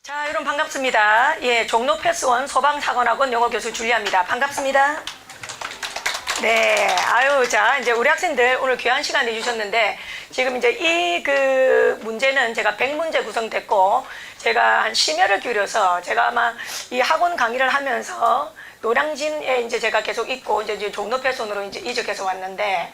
자, 여러분 반갑습니다. 예, 종로 패스원 소방사관학원 영어교수 줄리아입니다. 반갑습니다. 네, 자, 이제 우리 학생들 오늘 귀한 시간 내주셨는데, 지금 이제 이 문제는 제가 100문제 구성됐고, 제가 한 심혈을 기울여서 제가 아마 이 학원 강의를 하면서 노량진에 이제 제가 계속 있고, 이제 종로 패스원으로 이제 이적해서 왔는데,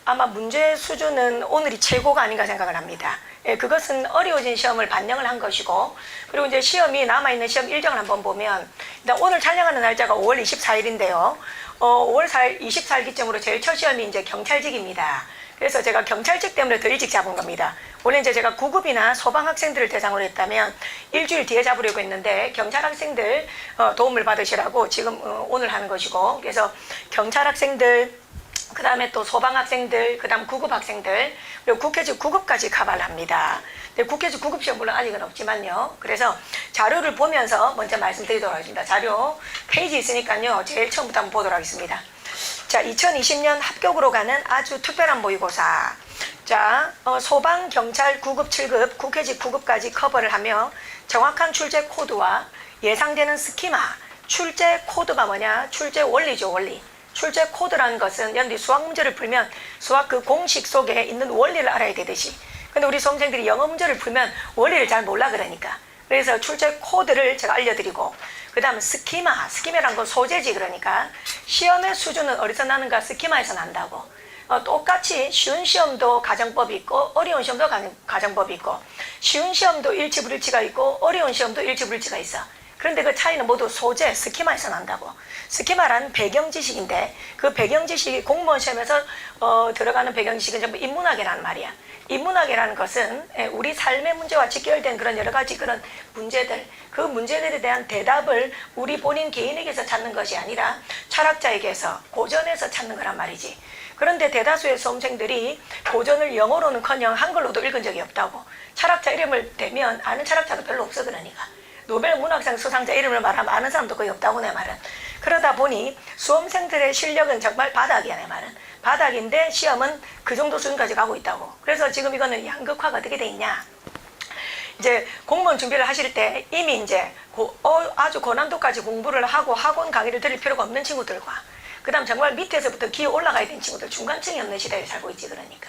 아마 문제 수준은 오늘이 최고가 아닌가 생각을 합니다. 예, 그것은 어려워진 시험을 반영을 한 것이고, 그리고 이제 시험이 남아있는 시험 일정을 한번 보면, 일단 오늘 촬영하는 날짜가 5월 24일인데요. 5월 4일 24일 기점으로 제일 첫 시험이 이제 경찰직입니다. 그래서 제가 경찰직 때문에 더 일찍 잡은 겁니다. 원래 이제 제가 9급이나 소방 학생들을 대상으로 했다면 일주일 뒤에 잡으려고 했는데, 경찰 학생들 도움을 받으시라고 지금 오늘 하는 것이고, 그래서 경찰 학생들, 그 다음에 또 소방학생들, 그 다음 9급 학생들, 그리고 국회직 9급까지 커버를 합니다. 근데 국회직 9급 시험 물론 아직은 없지만요. 그래서 자료를 보면서 먼저 말씀드리도록 하겠습니다. 자료 페이지 있으니까요. 제일 처음부터 한번 보도록 하겠습니다. 자, 2020년 합격으로 가는 아주 특별한 모의고사. 자, 소방, 경찰 9급, 7급, 국회직 9급까지 커버를 하며 정확한 출제 코드와 예상되는 스키마, 출제 코드가 뭐냐? 출제 원리죠, 원리. 출제 코드라는 것은 여러분들이 수학 문제를 풀면 수학 그 공식 속에 있는 원리를 알아야 되듯이, 근데 우리 수험생들이 영어 문제를 풀면 원리를 잘 몰라. 그래서 출제 코드를 제가 알려드리고, 그 다음 스키마라는 건 소재지. 그러니까 시험의 수준은 어디서 나는가? 스키마에서 난다고. 똑같이 쉬운 시험도 가정법이 있고 어려운 시험도 가정법이 있고, 쉬운 시험도 일치불일치가 있고 어려운 시험도 일치불일치가 있어. 그런데 그 차이는 모두 소재, 스키마에서 난다고. 스키마란 배경지식인데, 그 배경지식이 공무원 시험에서 들어가는 배경지식은 전부 인문학이라는 말이야. 인문학이라는 것은 우리 삶의 문제와 직결된 그런 여러 가지 그런 문제들, 그 문제들에 대한 대답을 우리 본인 개인에게서 찾는 것이 아니라 철학자에게서, 고전에서 찾는 거란 말이지. 그런데 대다수의 수험생들이 고전을 영어로는커녕 한글로도 읽은 적이 없다고. 철학자 이름을 대면 아는 철학자도 별로 없어. 그러니까 노벨 문학상 수상자 이름을 말하면 아는 사람도 거의 없다고, 내 말은. 그러다 보니 수험생들의 실력은 정말 바닥이야, 내 말은. 바닥인데 시험은 그 정도 수준까지 가고 있다고. 그래서 지금 이거는 양극화가 어떻게 돼 있냐? 이제 공무원 준비를 하실 때 이미 이제 아주 고난도까지 공부를 하고 학원 강의를 들을 필요가 없는 친구들과, 그 다음 정말 밑에서부터 기어 올라가야 되는 친구들, 중간층이 없는 시대에 살고 있지. 그러니까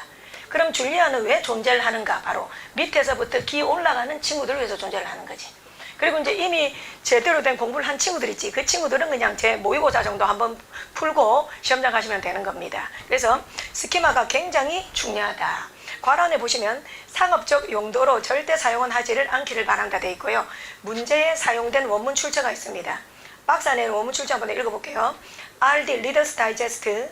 그럼 줄리아는 왜 존재를 하는가? 바로 밑에서부터 기어 올라가는 친구들을 위해서 존재를 하는 거지. 그리고 이제 이미 제대로 된 공부를 한 친구들 있지. 그 친구들은 그냥 제 모의고사 정도 한번 풀고 시험장 가시면 되는 겁니다. 그래서 스키마가 굉장히 중요하다. 괄호안에 보시면 상업적 용도로 절대 사용은 하지를 않기를 바란다 돼 있고요. 문제에 사용된 원문 출처가 있습니다. 박스 안에 원문 출처 한번 읽어볼게요. RD Reader's Digest,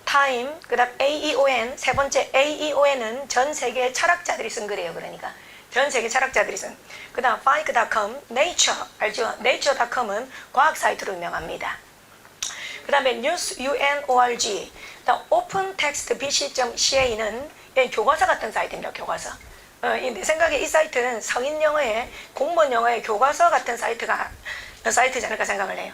Time, 그 다음 AEON, 세 번째 AEON은 전 세계 철학자들이 쓴 글이에요. 그러니까 전 세계 철학자들이 쓴. 그 다음 Physics.com, Nature, 알죠? Nature.com은 과학 사이트로 유명합니다. 그 다음에 News.un.org, 그다음 OpenTextBC.ca는 교과서 같은 사이트입니다. 교과서. 내 생각에 이 사이트는 성인 영어의, 공무원 영어의 교과서 같은 사이트지 않을까 생각을 해요.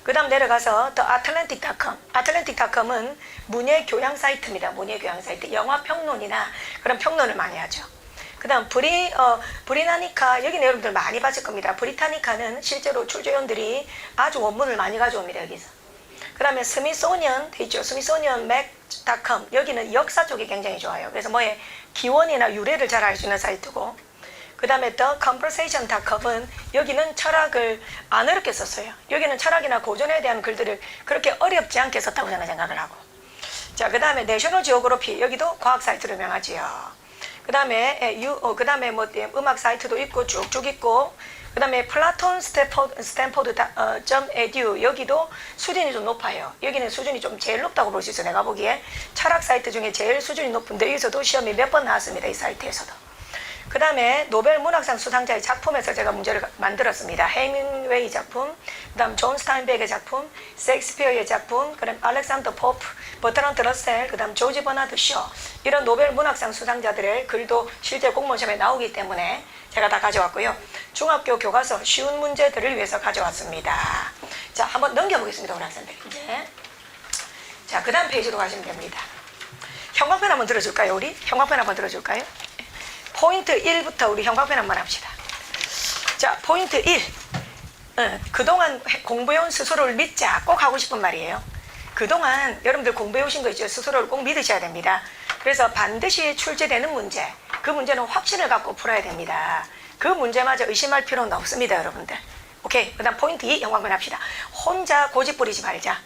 그 다음 내려가서 The Atlantic.com, Atlantic.com은 문예교양 사이트입니다. 문예교양 사이트. 영화 평론이나 그런 평론을 많이 하죠. 그 다음 브리타니카, 여기는 여러분들 많이 봤을 겁니다. 브리타니카는 실제로 출제위원들이 아주 원문을 많이 가져옵니다. 여기서. 그 다음에 스미소니언 있죠. 스미소니언 맥.com, 여기는 역사 쪽이 굉장히 좋아요. 그래서 뭐에 기원이나 유래를 잘 알 수 있는 사이트고, 그 다음에 The Conversation.com은 여기는 철학을 안 어렵게 썼어요. 여기는 철학이나 고전에 대한 글들을 그렇게 어렵지 않게 썼다고 저는 생각을 하고. 자, 그 다음에 내셔널 지오그래피, 여기도 과학 사이트로 유명하지요. 그 다음에 뭐 음악 사이트도 있고 쭉쭉 있고, 그 다음에 플라톤 스탠포드.edu, 여기도 수준이 좀 높아요. 여기는 수준이 좀 제일 높다고 볼 수 있어요. 내가 보기에 철학 사이트 중에 제일 수준이 높은데, 여기서도 시험이 몇 번 나왔습니다. 이 사이트에서도. 그 다음에 노벨 문학상 수상자의 작품에서 제가 문제를 만들었습니다. 헤밍웨이 작품, 그 다음 존 스타인백의 작품, 셰익스피어의 작품, 그 다음 알렉산더 포프, 버트란트 러셀, 그 다음 조지 버나드 쇼, 이런 노벨 문학상 수상자들의 글도 실제 공무원 시험에 나오기 때문에 제가 다 가져왔고요. 중학교 교과서 쉬운 문제들을 위해서 가져왔습니다. 자, 한번 넘겨보겠습니다. 우리 학생들. 이제 자, 그 다음 페이지로 가시면 됩니다. 형광펜 한번 들어줄까요? 우리 형광펜 한번 들어줄까요? 포인트 1부터 우리 형광펜 한번 합시다. 자, 포인트 1. 그동안 공부해온 스스로를 믿자. 꼭 하고 싶은 말이에요. 그동안 여러분들 공부해오신 거 있죠? 스스로를 꼭 믿으셔야 됩니다. 그래서 반드시 출제되는 문제, 그 문제는 확신을 갖고 풀어야 됩니다. 그 문제마저 의심할 필요는 없습니다, 여러분들. 오케이. 그 다음 포인트 2 영광만 합시다. 혼자 고집 부리지 말자.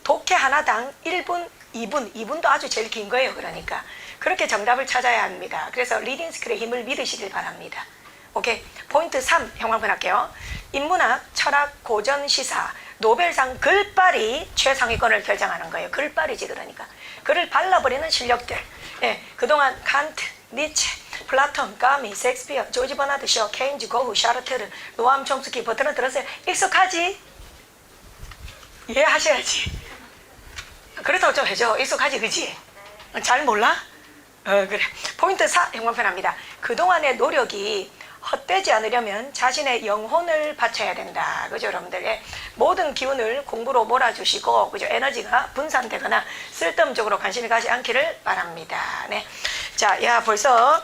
독해 하나당 1분, 2분도 아주 제일 긴 거예요. 그러니까 그렇게 정답을 찾아야 합니다. 그래서 리딩 스킬의 힘을 믿으시길 바랍니다. 오케이. 포인트 3 영광만 할게요. 인문학, 철학, 고전, 시사, 노벨상 글빨이 최상위권을 결정하는 거예요. 글빨이지. 그러니까 글을 발라버리는 실력들. 예, 그동안 칸트, 니체, 플라톤, 까미, 섹스피어, 조지 버나드 셔, 케인즈, 고흐, 샤르테르, 노암 촘스키 버튼을 들었어요. 익숙하지? 이해하셔야지. 그렇다고 좀 해줘. 익숙하지, 그지? 잘 몰라? 그래. 포인트 4 영광편합니다. 그동안의 노력이 헛되지 않으려면 자신의 영혼을 바쳐야 된다. 그죠, 여러분들? 예. 모든 기운을 공부로 몰아주시고, 그죠? 에너지가 분산되거나 쓸데없는 관심이 가지 않기를 바랍니다. 네. 자, 야, 벌써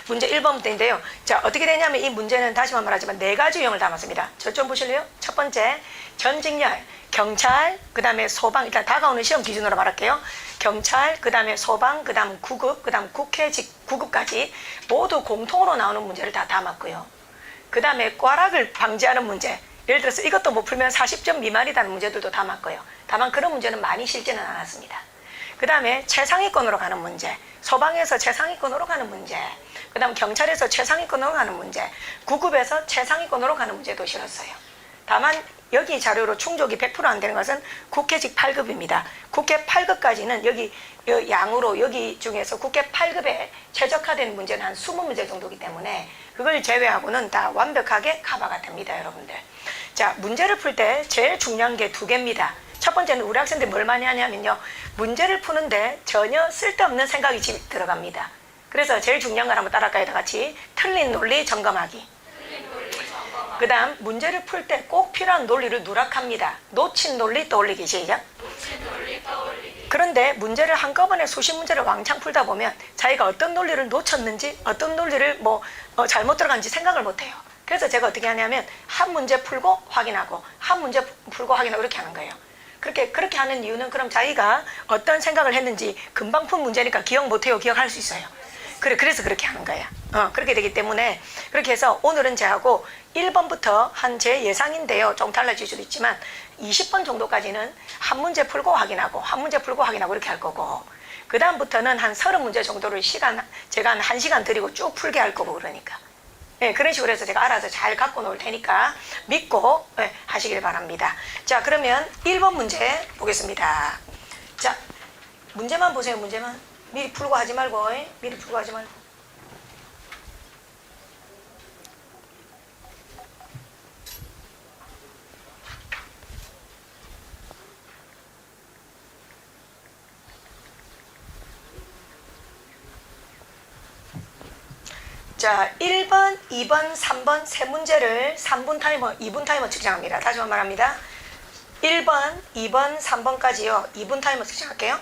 문제 1번부터인데요. 자, 어떻게 되냐면 이 문제는 다시만 말하지만 4가지 유형을 담았습니다. 저 좀 보실래요? 첫 번째, 전직렬, 경찰, 그 다음에 소방, 일단 다가오는 시험 기준으로 말할게요. 경찰, 그 다음에 소방, 그 다음 구급, 그 다음 국회직 9급까지 모두 공통으로 나오는 문제를 다 담았고요. 그 다음에 꽈락을 방지하는 문제, 예를 들어서 이것도 못 풀면 40점 미만이라는 문제들도 담았고요. 다만 그런 문제는 많이 실지는 않았습니다. 그 다음에 최상위권으로 가는 문제, 소방에서 최상위권으로 가는 문제, 그 다음 경찰에서 최상위권으로 가는 문제, 구급에서 최상위권으로 가는 문제도 실었어요. 다만 여기 자료로 충족이 100% 안 되는 것은 국회직 8급입니다. 국회 8급까지는 여기 양으로 여기 중에서 국회 8급에 최적화된 문제는 한 20문제 정도이기 때문에 그걸 제외하고는 다 완벽하게 커버가 됩니다, 여러분들. 자, 문제를 풀 때 제일 중요한 게 2개입니다. 첫 번째는 우리 학생들이 뭘 많이 하냐면요, 문제를 푸는데 전혀 쓸데없는 생각이 들어갑니다. 그래서 제일 중요한 걸 한번 따라할까요? 다 같이. 틀린 논리 점검하기. 그 다음 문제를 풀 때 꼭 필요한 논리를 누락합니다. 놓친 논리 떠올리기. 시작. 그런데 문제를 한꺼번에 수십 문제를 왕창 풀다 보면 자기가 어떤 논리를 놓쳤는지, 어떤 논리를 잘못 들어간지 생각을 못해요. 그래서 제가 어떻게 하냐면 한 문제 풀고 확인하고, 한 문제 풀고 확인하고 이렇게 하는 거예요. 그렇게 하는 이유는 그럼 자기가 어떤 생각을 했는지 금방 푼 문제니까 기억 못해요. 기억할 수 있어요. 그래서 그렇게 하는 거야. 그렇게 되기 때문에 그렇게 해서 오늘은 제하고 1번부터 한 제 예상인데요. 좀 달라질 수도 있지만 20번 정도까지는 한 문제 풀고 확인하고, 한 문제 풀고 확인하고 이렇게 할 거고, 그 다음부터는 한 30문제 정도를 제가 한 1시간 드리고 쭉 풀게 할 거고, 그러니까. 네, 그런 식으로 해서 제가 알아서 잘 갖고 놓을 테니까 믿고 하시길 바랍니다. 자, 그러면 1번 문제 보겠습니다. 자, 문제만 보세요. 문제만. 미리 풀고 하지 말고. 미리 풀고 하지 말고. 자, 1번, 2번, 3번 세 문제를 3분 타이머, 2분 타이머 측정합니다. 다시 한번 말합니다. 1번, 2번, 3번까지요. 2분 타이머 측정할게요.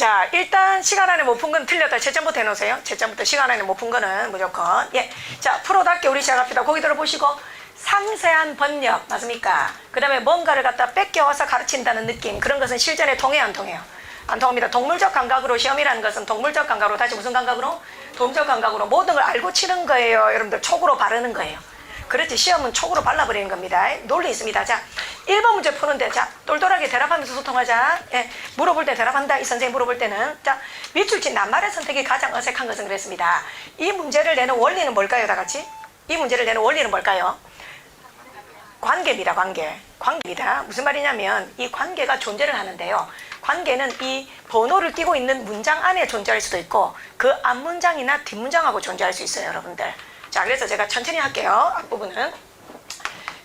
자, 일단 시간 안에 못 푼 건 틀렸다. 채점부터 해놓으세요. 채점부터 시간 안에 못 푼 거는 무조건. 예. 자, 프로답게 우리 시작합시다. 고기 들어보시고. 상세한 번역, 맞습니까? 그 다음에 뭔가를 갖다 뺏겨와서 가르친다는 느낌. 그런 것은 실전에 통해요, 안 통해요? 안 통합니다. 동물적 감각으로 시험이라는 것은 동물적 감각으로, 다시 무슨 감각으로? 동물적 감각으로 모든 걸 알고 치는 거예요. 여러분들 촉으로 바르는 거예요. 그렇지, 시험은 촉으로 발라버리는 겁니다. 논리 있습니다. 자, 1번 문제 푸는데, 자, 똘똘하게 대답하면서 소통하자. 예, 물어볼 때 대답한다. 이 선생님 물어볼 때는. 자, 밑줄친 낱말의 선택이 가장 어색한 것은 그랬습니다. 이 문제를 내는 원리는 뭘까요, 다 같이? 이 문제를 내는 원리는 뭘까요? 관계입니다, 관계. 관계입니다. 무슨 말이냐면, 이 관계가 존재를 하는데요. 관계는 이 번호를 띄고 있는 문장 안에 존재할 수도 있고, 그 앞문장이나 뒷문장하고 존재할 수 있어요, 여러분들. 자, 그래서 제가 천천히 할게요. 앞부분은.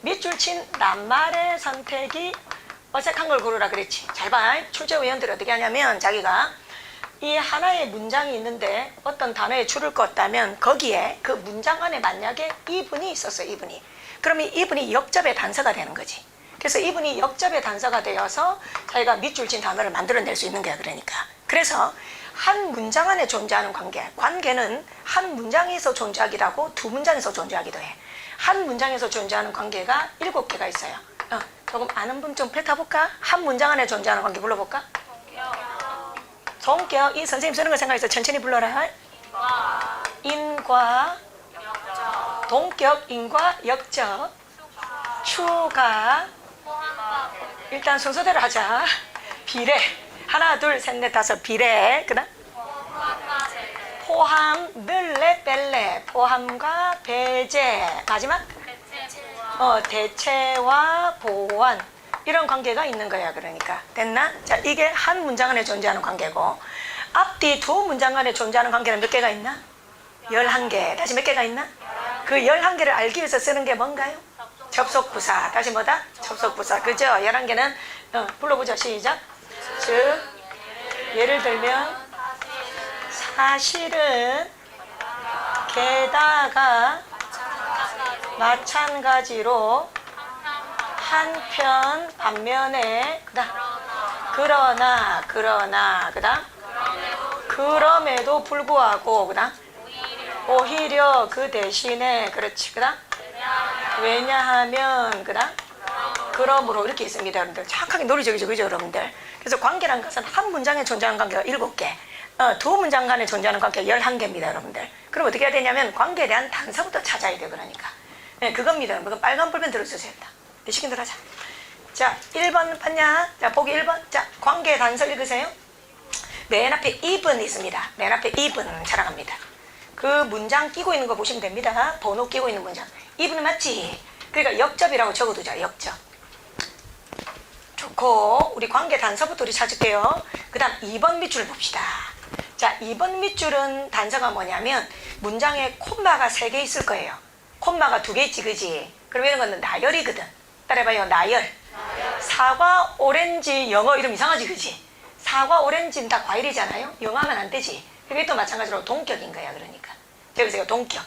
밑줄 친 낱말의 선택이 어색한 걸 고르라 그랬지. 잘 봐. 출제위원들이 어떻게 하냐면 자기가 이 하나의 문장이 있는데 어떤 단어에 줄을 껐다면 거기에 그 문장 안에 만약에 이분이 있었어요. 이분이. 그러면 이분이 역접의 단서가 되는 거지. 그래서 이분이 역접의 단서가 되어서 자기가 밑줄 친 단어를 만들어낼 수 있는 거야. 그러니까. 그래서 한 문장 안에 존재하는 관계, 관계는 한 문장에서 존재하기도 하고 두 문장에서 존재하기도 해. 한 문장에서 존재하는 관계가 7개가 있어요. 조금 아는 분 좀 뱉어볼까? 한 문장 안에 존재하는 관계 불러볼까? 성격. 이 선생님 쓰는 거 생각해서 천천히 불러라. 인과, 동격, 인과, 역적, 추가. 일단 순서대로 하자. 비례. 하나, 둘, 셋, 넷, 다섯. 비례. 그다음 포함, 늘레, 뺄레. 포함과 배제. 마지막 대체와 보완. 이런 관계가 있는 거야. 그러니까 됐나? 자, 이게 한 문장 안에 존재하는 관계고, 앞뒤 두 문장 안에 존재하는 관계는 몇 개가 있나? 11개. 다시 몇 개가 있나? 그 11개를 알기 위해서 쓰는 게 뭔가요? 접속부사. 다시 뭐다? 접속부사. 그죠? 11개는 불러보자. 시작. 즉, 예를 들면 사실은, 게다가, 마찬가지로, 한편, 반면에, 그러나, 그다음 그럼에도 불구하고, 그다음 오히려 그 대신에, 그렇지, 그다음 왜냐하면, 그다음 그러므로. 이렇게 있습니다. 여러분들 정확하게 논리적이죠, 그죠 여러분들? 그래서 관계란 것은 한 문장에 존재하는 관계가 7개, 두 문장 간에 존재하는 관계가 11개입니다. 여러분들. 그럼 어떻게 해야 되냐면 관계에 대한 단서부터 찾아야 돼요. 그러니까 그겁니다. 그럼 빨간 볼펜 들어주세요. 내 시킨대로 하자. 자, 1번 봤냐? 자, 보기 1번. 자, 관계의 단서 읽으세요. 맨 앞에 even 있습니다. 맨 앞에 even 자랑합니다. 그 문장 끼고 있는 거 보시면 됩니다. 번호 끼고 있는 문장. even은 맞지? 그러니까 역접이라고 적어두자. 역접. 좋고, 우리 관계 단서부터 우리 찾을게요. 그 다음 2번 밑줄 봅시다. 자, 2번 밑줄은 단서가 뭐냐면 문장에 콤마가 3개 있을 거예요. 콤마가 2개 있지, 그지? 그럼 이런 거는 나열이거든. 따라해봐요. 나열. 사과, 오렌지, 영어 이름 이상하지, 그지? 사과, 오렌지는 다 과일이잖아요. 영어 하면 안 되지. 이게 또 마찬가지로 동격인 거야. 그러니까 여기서 동격.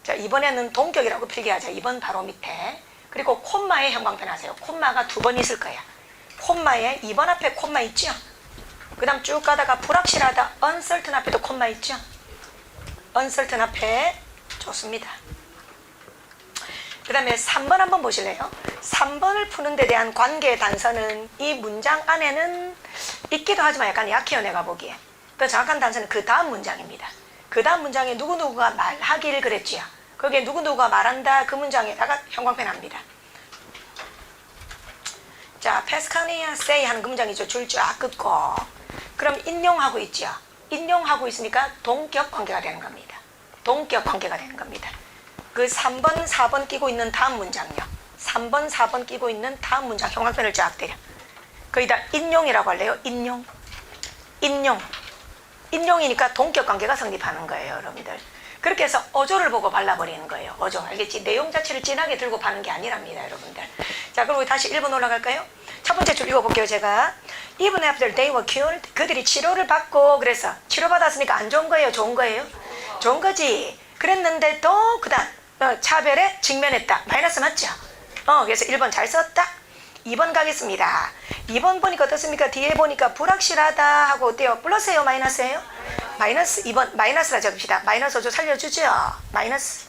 자, 이번에는 동격이라고 필기하자. 2번 바로 밑에. 그리고 콤마에 형광펜 하세요. 콤마가 2번 있을 거야. 콤마에 2번 앞에 콤마 있죠? 그 다음 쭉 가다가 불확실하다, uncertain 앞에도 콤마 있죠? uncertain 앞에. 좋습니다. 그 다음에 3번 한번 보실래요? 3번을 푸는 데 대한 관계의 단서는 이 문장 안에는 있기도 하지만 약간 약해요. 내가 보기에. 더 정확한 단서는 그 다음 문장입니다. 그 다음 문장에 누구누구가 말하기를 그랬지요. 거기에 누구누구가 말한다, 그 문장에다가 형광펜 합니다. 자, 페스카니아 say 하는 그 문장이죠. 줄 쫙 긋고. 그럼 인용하고 있죠. 인용하고 있으니까 동격 관계가 되는 겁니다. 동격 관계가 되는 겁니다. 그 3번, 4번 끼고 있는 다음 문장요. 3번, 4번 끼고 있는 다음 문장 형광펜을 쫙 때려. 거기다 인용이라고 할래요. 인용. 인용. 인용이니까 동격 관계가 성립하는 거예요, 여러분들. 그렇게 해서 어조를 보고 발라버리는 거예요. 어조. 알겠지? 내용 자체를 진하게 들고 파는 게 아니랍니다, 여러분들. 자, 그럼 우리 다시 1번 올라갈까요? 첫 번째 줄 읽어볼게요, 제가. Even after they were cured, 그들이 치료를 받고, 그래서 치료받았으니까 안 좋은 거예요? 좋은 거예요? 좋은 거지. 그랬는데도 그 다음 차별에 직면했다. 마이너스 맞죠? 그래서 1번 잘 썼다. 2번 가겠습니다. 2번 보니까 어떻습니까? 뒤에 보니까 불확실하다 하고 어때요? 플러스예요? 마이너스예요? 마이너스. 2번 마이너스라 적읍시다. 마이너스 5조 살려주죠? 마이너스.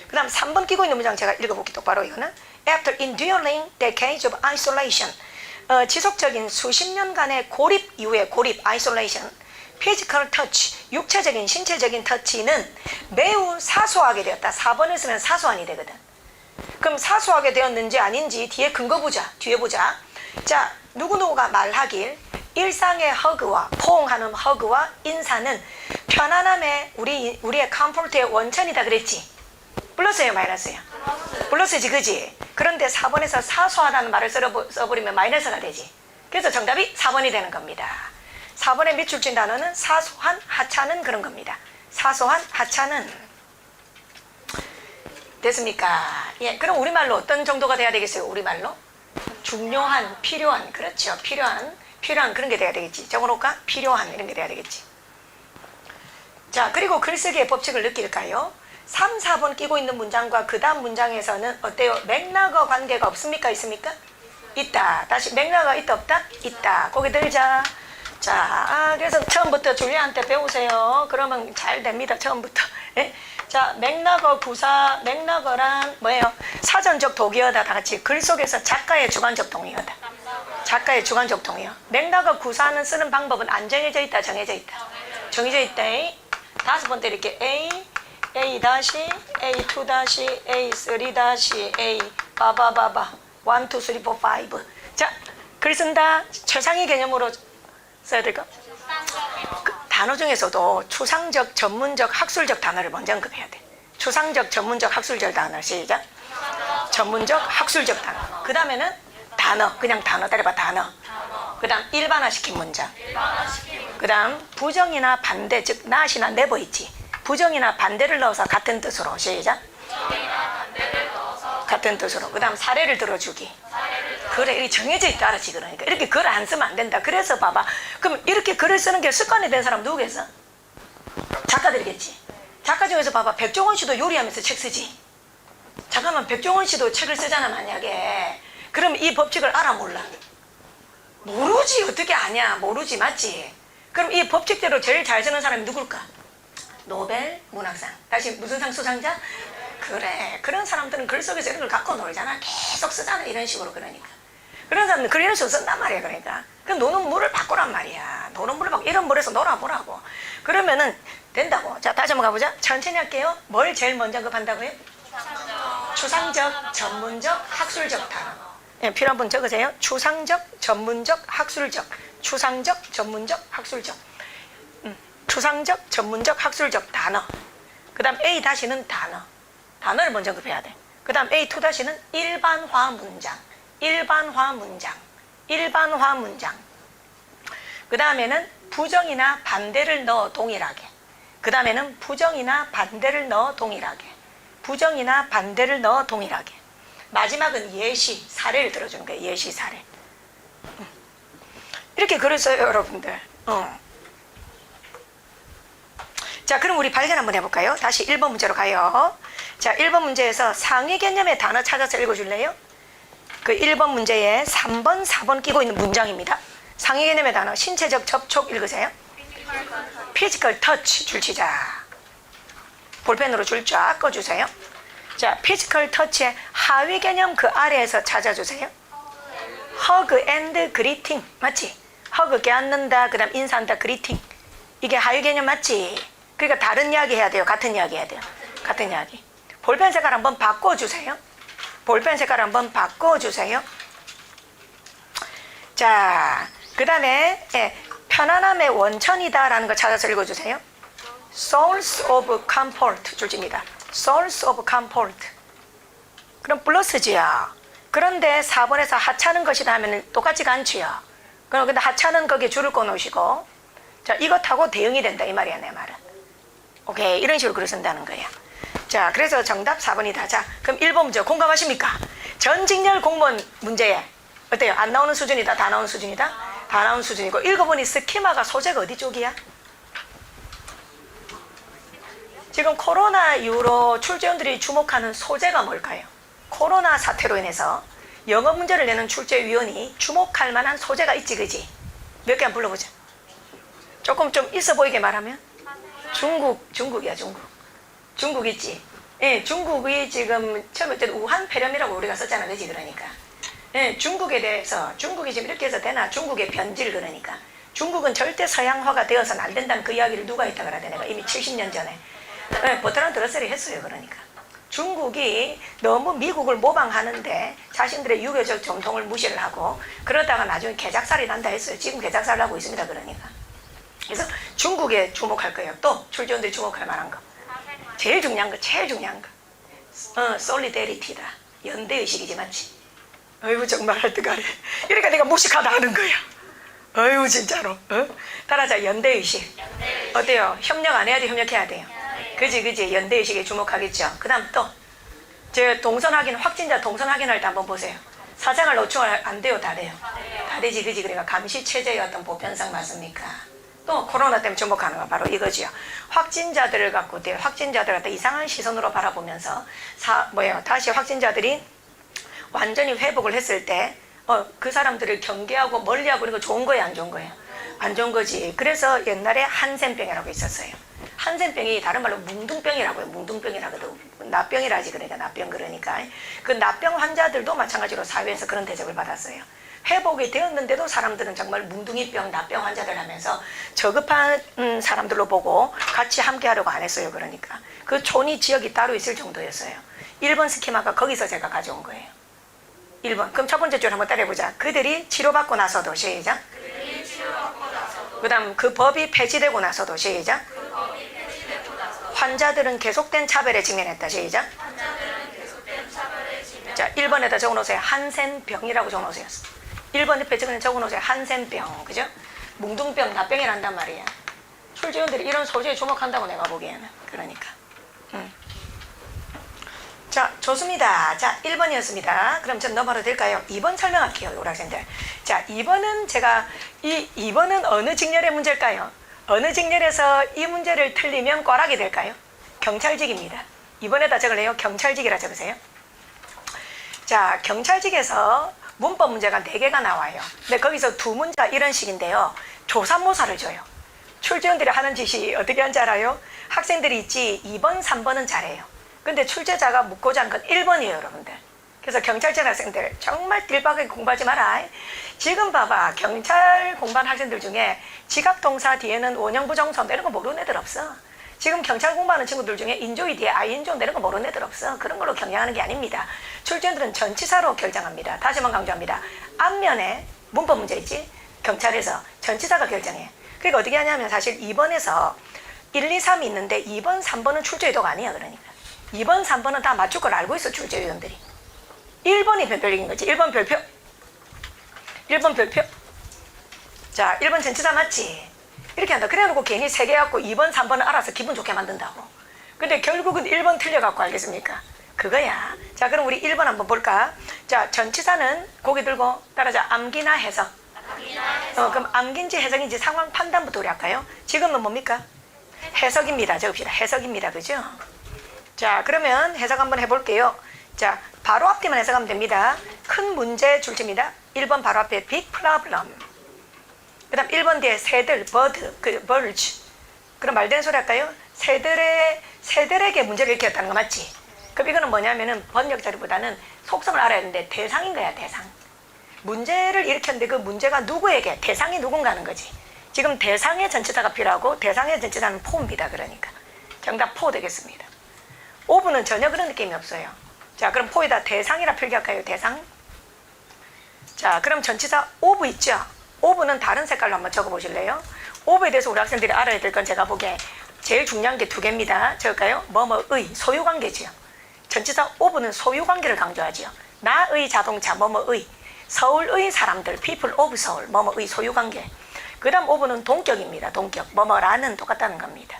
그 다음 3번 끼고 있는 문장 제가 읽어볼게요. 똑바로 이거는 After enduring decades of isolation, 지속적인 수십 년간의 고립 이후에 고립, isolation, physical touch, 육체적인 신체적인 터치는 매우 사소하게 되었다. 4번에서는 사소한이 되거든. 그럼 사소하게 되었는지 아닌지 뒤에 근거 보자. 뒤에 보자. 자, 누구누구가 말하길 일상의 허그와 포옹하는 허그와 인사는 편안함의 우리의 컴포트의 원천이다 그랬지. 플러스예요, 마이너스예요? 플러스지, 그지? 그런데 4번에서 사소하다는 말을 써버리면 마이너스가 되지. 그래서 정답이 4번이 되는 겁니다. 4번에 밑줄 친 단어는 사소한 하찮은 그런 겁니다. 사소한 하찮은. 됐습니까? 예, 그럼 우리말로 어떤 정도가 돼야 되겠어요? 우리말로? 중요한, 필요한, 그렇죠. 필요한 그런 게 돼야 되겠지. 적어놓을까? 필요한 이런 게 돼야 되겠지. 자, 그리고 글쓰기의 법칙을 느낄까요? 3, 4번 끼고 있는 문장과 그 다음 문장에서는 어때요? 맥락어 관계가 없습니까? 있습니까? 있다. 다시 맥락어 있다 없다? 있다. 고개 들자. 자, 그래서 처음부터 줄리아한테 배우세요. 그러면 잘 됩니다. 처음부터. 예? 자, 맥락어 구사, 맥락어란 뭐예요? 사전적 동의어다. 다 같이 글 속에서 작가의 주관적 동의어다. 작가의 주관적 동의어. 맥락어 구사는 쓰는 방법은 안 정해져 있다, 정해져 있다. 정해져 있다. 5번 때 이렇게 A 다시 A2 다시 A3 다시 A 바바바바 1, 2, 3, 4, 5. 자, 글 쓴다. 최상위 개념으로 써야 될까? 그 단어 중에서도 추상적, 전문적, 학술적 단어를 먼저 언급해야 돼. 추상적, 전문적, 학술적 단어. 시작. 전문적, 학술적 단어. 그 다음에는 단어. 그냥 단어 따라봐. 단어. 그 다음 일반화시킨 문장. 그 다음 부정이나 반대, 즉 not이나 never 있지. 부정이나 반대를 넣어서 같은 뜻으로. 시작. 같은 뜻으로. 그 다음 사례를 들어주기. 그래, 이렇게 정해져 있다. 알았지? 그러니까 이렇게 글을 안 쓰면 안 된다. 그래서 봐봐. 그럼 이렇게 글을 쓰는 게 습관이 된 사람 누구겠어? 작가들이겠지. 작가 중에서 봐봐. 백종원 씨도 요리하면서 책 쓰지. 잠깐만, 백종원 씨도 책을 쓰잖아, 만약에. 그럼 이 법칙을 알아, 몰라? 모르지. 어떻게 아냐? 모르지. 맞지? 그럼 이 법칙대로 제일 잘 쓰는 사람이 누굴까? 노벨 문학상. 다시 무슨 상 수상자? 그래. 그런 사람들은 글 속에서 이런 걸 갖고 놀잖아. 계속 쓰잖아. 이런 식으로. 그러니까 그런 사람들은 글 이런 식으로 쓴단 말이야. 그러니까 그 노는 물을 바꾸란 말이야. 노는 물을 바꾸고 이런 물에서 놀아보라고. 그러면은 된다고. 자, 다시 한번 가보자. 천천히 할게요. 뭘 제일 먼저 언급한다고요? 추상적, 전문적, 학술적 단어. 예, 필요한 분 적으세요. 추상적, 전문적, 학술적. 추상적, 전문적, 학술적. 추상적, 전문적, 학술적 단어. 그 다음 A 다시는 단어. 단어를 먼저 언급해야 돼. 그 다음 A2 다시는 일반화 문장. 일반화 문장. 일반화 문장. 그 다음에는 부정이나 반대를 넣어 동일하게. 그 다음에는 부정이나 반대를 넣어 동일하게. 부정이나 반대를 넣어 동일하게. 마지막은 예시, 사례를 들어주는 거예요. 예시, 사례. 이렇게 글을 써요, 여러분들. 자, 그럼 우리 발견 한번 해볼까요? 다시 1번 문제로 가요. 자, 1번 문제에서 상위 개념의 단어 찾아서 읽어줄래요? 그 1번 문제에 3번, 4번 끼고 있는 문장입니다. 상위 개념의 단어, 신체적 접촉 읽으세요. 피지컬 터치 줄치자. 볼펜으로 줄 쫙 꺼주세요. 자, 피지컬 터치의 하위 개념 그 아래에서 찾아주세요. 허그 앤드 그리팅. 맞지? 허그 껴안는다, 그 다음 인사한다, 그리팅. 이게 하위 개념 맞지? 그러니까 다른 이야기 해야 돼요? 같은 이야기 해야 돼요? 같은 이야기. 볼펜 색깔 한번 바꿔주세요. 볼펜 색깔 한번 바꿔주세요. 자, 그 다음에 편안함의 원천이다라는 거 찾아서 읽어주세요. Source of comfort 줄집니다. Source of comfort. 그럼 플러스지요. 그런데 4번에서 하찮은 것이다 하면 똑같지가 않지요. 그럼 근데 하찮은 거기에 줄을 꺼놓으시고, 자, 이것하고 대응이 된다 이 말이야, 내 말은. 오케이, 이런 식으로 글을 쓴다는 거야. 자, 그래서 정답 4번이다. 자, 그럼 1번 문제 공감하십니까? 전직렬 공무원 문제에 어때요? 안 나오는 수준이다, 다 나오는 수준이다? 다 나오는 수준이고, 읽어보니 스키마가 소재가 어디 쪽이야? 지금 코로나 이후로 출제원들이 주목하는 소재가 뭘까요? 코로나 사태로 인해서 영어 문제를 내는 출제위원이 주목할 만한 소재가 있지, 그지? 몇 개 한번 불러보자. 조금 좀 있어 보이게 말하면 중국이야, 중국 있지? 예, 중국이 지금 처음에 우한 폐렴이라고 우리가 썼잖아, 그지? 그러니까 예, 중국에 대해서 중국이 지금 이렇게 해서 되나? 중국의 변질. 그러니까 중국은 절대 서양화가 되어서는 안 된다는 그 이야기를 누가 했다 그러대. 내가 이미 70년 전에 보트란 드러셀이 했어요. 그러니까 중국이 너무 미국을 모방하는데 자신들의 유교적 전통을 무시를 하고 그러다가 나중에 개작살이 난다 했어요. 지금 개작살을 하고 있습니다. 그러니까 그래서 중국에 주목할 거예요. 또 출제원들이 주목할 만한 거 제일 중요한 거 솔리데리티다. 연대의식이지, 맞지? 어이구 정말 할듯가래. 그러니까 내가 무식하다 하는 거야. 어이구 진짜로. 따라자. 연대의식. 어때요? 협력 안 해야 돼? 협력해야 돼요? 그지? 연대의식에 주목하겠죠. 그 다음 또 제 동선 확인, 확진자 동선 확인할 때 한번 보세요. 사생활 노출 안 돼요? 다 돼요? 다 되지, 그지? 그러니까 감시체제의 어떤 보편성 맞습니까? 또 코로나 때문에 주목하는 거 바로 이거지요. 확진자들을 갖고 확진자들 갖다 이상한 시선으로 바라보면서 다시 확진자들이 완전히 회복을 했을 때 그 사람들을 경계하고 멀리하고 이런 거 좋은 거예요, 안 좋은 거예요? 안 좋은 거지. 그래서 옛날에 한센병이라고 있었어요. 한센병이 다른 말로 뭉둥병이라고요. 뭉둥병이라고도 납병이라지. 그러니까 납병. 그러니까 그 납병 환자들도 마찬가지로 사회에서 그런 대접을 받았어요. 회복이 되었는데도 사람들은 정말 뭉둥이병, 납병 환자들 하면서 저급한 사람들로 보고 같이 함께 하려고 안 했어요. 그러니까 그 촌이 지역이 따로 있을 정도였어요. 1번 스키마가 거기서 제가 가져온 거예요. 1번. 그럼 첫 번째 줄 한번 따라해보자. 그들이 치료받고 나서도. 시작. 그 다음 그 법이 폐지되고 나서도. 시작. 환자들은 계속된 차별에 직면했다. 시작. 자, 1번에다 적어놓으세요. 한센병이라고 적어놓으세요. 1번 옆에 적어놓으세요. 한센병. 그죠? 뭉둥병, 납병이란단 말이야. 출제원들이 이런 소재에 주목한다고 내가 보기에는. 그러니까 자, 좋습니다. 자, 1번이었습니다. 그럼 전 넘어가도 될까요? 2번 설명할게요, 우리 학생들. 자, 2번은 제가 2번은 어느 직렬의 문제일까요? 어느 직렬에서 이 문제를 틀리면 꽈락이 될까요? 경찰직입니다. 2번에다 적을래요? 경찰직이라 적으세요. 자, 경찰직에서 문법 문제가 4개가 나와요. 근데 거기서 2문제가 이런 식인데요. 조사모사를 줘요. 출제원들이 하는 짓이 어떻게 하는지 알아요? 학생들이 있지 2번, 3번은 잘해요. 근데 출제자가 묻고자 하는 건 1번이에요, 여러분들. 그래서 경찰직 학생들 정말 딜박하게 공부하지 마라. 지금 봐봐. 경찰 공부하는 학생들 중에 지각동사 뒤에는 원형부정사 이런 거 모르는 애들 없어. 지금 경찰 공부하는 친구들 중에 인조이 뒤에 아이인조 이런 거 모르는 애들 없어. 그런 걸로 경영하는 게 아닙니다. 출제원들은 전치사로 결정합니다. 다시 한번 강조합니다. 앞면에 문법 문제 있지? 경찰에서 전치사가 결정해. 그러니까 어떻게 하냐면 사실 2번에서 1, 2, 3이 있는데 2번, 3번은 출제의도가 아니야. 그러니까 2번, 3번은 다 맞출 걸 알고 있어, 출제위원들이. 1번이 별표인 거지. 1번 별표. 1번 별표. 자, 1번 전치사 맞지? 이렇게 한다. 그래 놓고 괜히 3개 갖고 2번, 3번은 알아서 기분 좋게 만든다고. 근데 결국은 1번 틀려갖고 알겠습니까? 그거야. 자, 그럼 우리 1번 한번 볼까? 자, 전치사는 고개 들고 따라자. 암기나 해석. 그럼 암기인지 해석인지 상황 판단부터 우리 할까요? 지금은 뭡니까? 해석입니다. 적읍시다. 해석입니다. 그죠? 자, 그러면 해석 한번 해볼게요. 자, 바로 앞뒤만 해석하면 됩니다. 큰 문제 줄집니다. 1번 바로 앞에 big problem. 그 다음 1번 뒤에 새들, bird, birds. 그럼 말되는 소리 할까요? 새들에게 문제를 일으켰다는 거 맞지? 그럼 이거는 뭐냐면은 번역 자료보다는 속성을 알아야 되는데 대상인 거야, 대상. 문제를 일으켰는데 그 문제가 누구에게, 대상이 누군가 하는 거지. 지금 대상의 전치사가 필요하고 대상의 전치사는 포입니다. 그러니까. 정답 포 되겠습니다. 오브는 전혀 그런 느낌이 없어요. 자, 그럼 포에다 대상이라 표기할까요? 대상. 자, 그럼 전치사 오브 있죠? 오브는 다른 색깔로 한번 적어보실래요? 오브에 대해서 우리 학생들이 알아야 될 건 제가 보기에 제일 중요한 게 2개입니다. 적을까요? 뭐뭐의, 소유관계지요. 전치사 오브는 소유관계를 강조하지요. 나의 자동차, 뭐뭐의, 서울의 사람들, people of 서울, 뭐뭐의 소유관계. 그 다음 오브는 동격입니다. 동격, 뭐뭐라는 똑같다는 겁니다.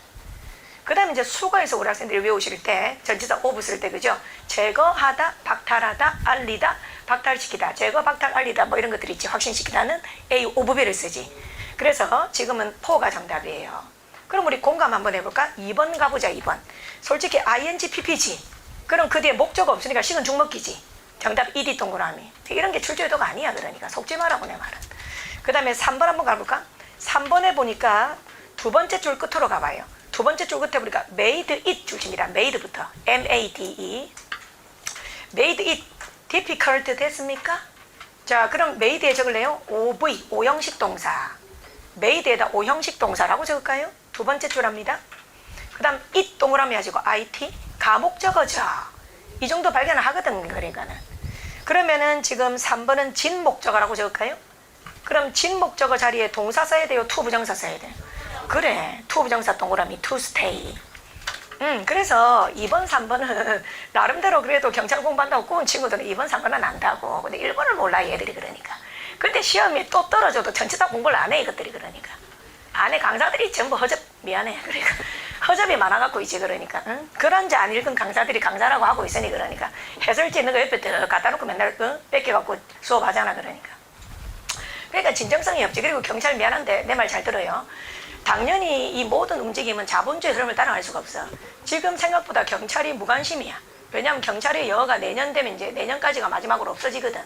그 다음에 이제 수거에서 우리 학생들이 외우실 때 전치사 오브 쓸 때 그죠? 제거하다, 박탈하다, 알리다, 박탈시키다, 제거, 박탈, 알리다 뭐 이런 것들이 있지. 확신시키다는 A 오브비를 쓰지. 그래서 지금은 포가 정답이에요. 그럼 우리 공감 한번 해볼까? 2번 가보자. 2번 솔직히 ing, ppg 그럼 그 뒤에 목적 없으니까 식은 죽먹기지. 정답 1이 동그라미. 이런 게 출제도가 아니야. 그러니까 속지 마라고 내 말은. 그 다음에 3번 한번 가볼까? 3번에 보니까 두 번째 줄 끝으로 가봐요. 두 번째 줄 끝에 보니까 made it 줄입니다. made부터 M-A-D-E. made it difficult 됐습니까? 자, 그럼 made에 적을래요? OV, 오형식 동사. made에다 오형식 동사라고 적을까요? 두 번째 줄합니다. 그 다음 it 동그라미 하시고 IT, 가목적어죠. 이 정도 발견을 하거든. 그러니까는. 그러면은 지금 3번은 진목적어라고 적을까요? 그럼 진목적어 자리에 동사 써야 돼요? 투부정사 써야 돼요? 그래, 투부정사 동그라미 to stay. 그래서 2번, 3번은 나름대로 그래도 경찰 공부한다고 꾸은 친구들은 2번, 3번은 안다고. 근데 1번을 몰라 얘들이 그러니까. 근데 시험이 또 떨어져도 전체 다 공부를 안 해 이것들이 그러니까. 안에 강사들이 전부 허접, 미안해. 그러니까 허접이 많아갖고 있지 그러니까. 응? 그런지 안 읽은 강사들이 강사라고 하고 있으니 그러니까. 해설지 있는 거 옆에 더 갖다 놓고 맨날 뺏겨갖고 수업하잖아 그러니까. 그러니까 진정성이 없지. 그리고 경찰 미안한데 내 말 잘 들어요. 당연히 이 모든 움직임은 자본주의 흐름을 따라갈 수가 없어. 지금 생각보다 경찰이 무관심이야. 왜냐하면 경찰의 여가 내년 되면 이제 내년까지가 마지막으로 없어지거든.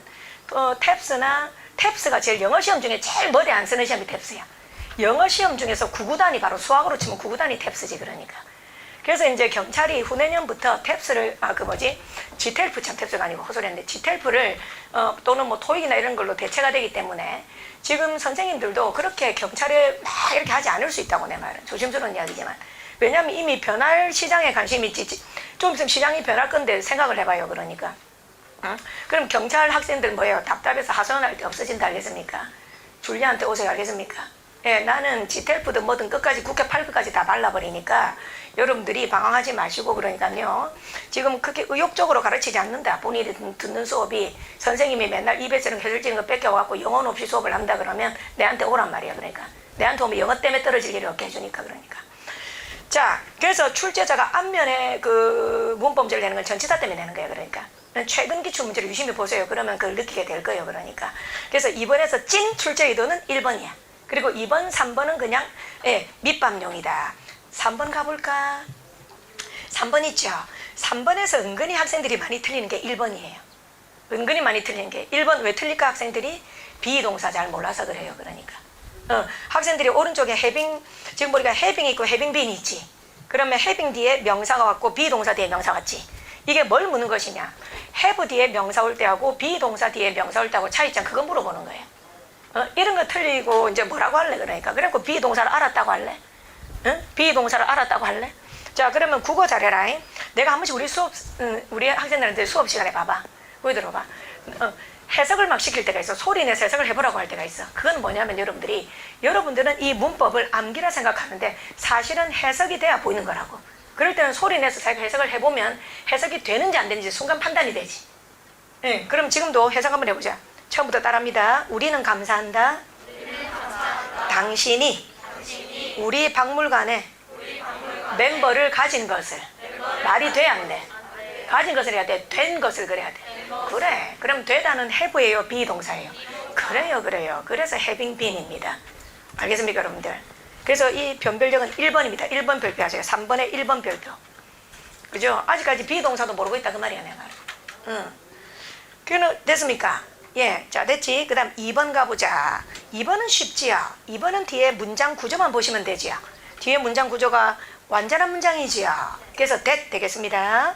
탭스가 제일 영어 시험 중에 제일 머리 안 쓰는 시험이 탭스야. 영어 시험 중에서 9구단이 바로 수학으로 치면 9구단이 탭스지 그러니까. 그래서 이제 경찰이 후내년부터 탭스를 GTELF 참 탭스가 아니고 헛소리인데 GTELF를 또는 뭐 토익이나 이런 걸로 대체가 되기 때문에 지금 선생님들도 그렇게 경찰에 막 이렇게 하지 않을 수 있다고 내 말은 조심스러운 이야기지만 왜냐하면 이미 변할 시장에 관심이 있지. 좀 있으면 시장이 변할 건데 생각을 해봐요. 그러니까 그럼 경찰 학생들 뭐예요? 답답해서 하소연할 때 없어진다 알겠습니까? 줄리아한테 오세요 알겠습니까? 예, 나는 GTELF든 뭐든 끝까지 국회 팔끝까지 다 발라버리니까 여러분들이 방황하지 마시고 그러니까요. 지금 그렇게 의욕적으로 가르치지 않는다. 본인이 듣는 수업이 선생님이 맨날 입에서 해설지는 거 뺏겨와갖고 영혼 없이 수업을 한다 그러면 내한테 오란 말이야. 그러니까 내한테 오면 영어 때문에 떨어질 일이 없게 해주니까 그러니까. 자, 그래서 출제자가 앞면에 그 문법 문제를 내는 건 전치사 때문에 내는 거예요. 그러니까. 최근 기출 문제를 유심히 보세요. 그러면 그걸 느끼게 될 거예요. 그러니까. 그래서 2번에서 찐 출제 의도는 1번이야. 그리고 2번, 3번은 그냥 밑밥용이다. 3번 가볼까? 3번 있죠. 3번에서 은근히 학생들이 많이 틀리는 게 1번이에요. 은근히 많이 틀리는 게 1번 왜 틀릴까? 학생들이 비동사 잘 몰라서 그래요. 그러니까 학생들이 오른쪽에 해빙, 지금 우리가 해빙이 있고 해빙빈이 있지. 그러면 해빙 뒤에 명사가 왔고 비동사 뒤에 명사 왔지. 이게 뭘 묻는 것이냐? have 뒤에 명사 올 때하고 비동사 뒤에 명사 올 때하고 차이점 그거 물어보는 거예요. 이런 거 틀리고 이제 뭐라고 할래? 그러니까 그래갖고 비동사를 알았다고 할래? 응? 비동사를 알았다고 할래? 자, 그러면 국어 잘해라. 내가 한 번씩 우리 학생들한테 수업 시간에 봐봐. 거기 들어봐. 해석을 막 시킬 때가 있어. 소리 내서 해석을 해보라고 할 때가 있어. 그건 뭐냐면 여러분들은 이 문법을 암기라 생각하는데 사실은 해석이 돼야 보이는 거라고. 그럴 때는 소리 내서 자기가 해석을 해보면 해석이 되는지 안 되는지 순간 판단이 되지. 네, 그럼 지금도 해석 한번 해보자. 처음부터 따라합니다. 우리는 감사한다. 당신이 우리 박물관에 멤버를 가진 것을 말이 돼 안 돼? 가진 것을 해야 돼. 된 것을 그래야 돼. 그래. 그럼 되다는 have예요? 비동사예요? 그래요. 그래서 having been입니다. 알겠습니까 여러분들? 그래서 이 변별력은 1번입니다. 1번 별표하세요. 3번에 1번 별표. 그죠? 아직까지 비동사도 모르고 있다 그 말이야 내 말. 그는 됐습니까? 예, 자 됐지? 그 다음 2번 가보자. 2번은 쉽지요. 2번은 뒤에 문장 구조만 보시면 되지요. 뒤에 문장 구조가 완전한 문장이지요. 그래서 that 되겠습니다.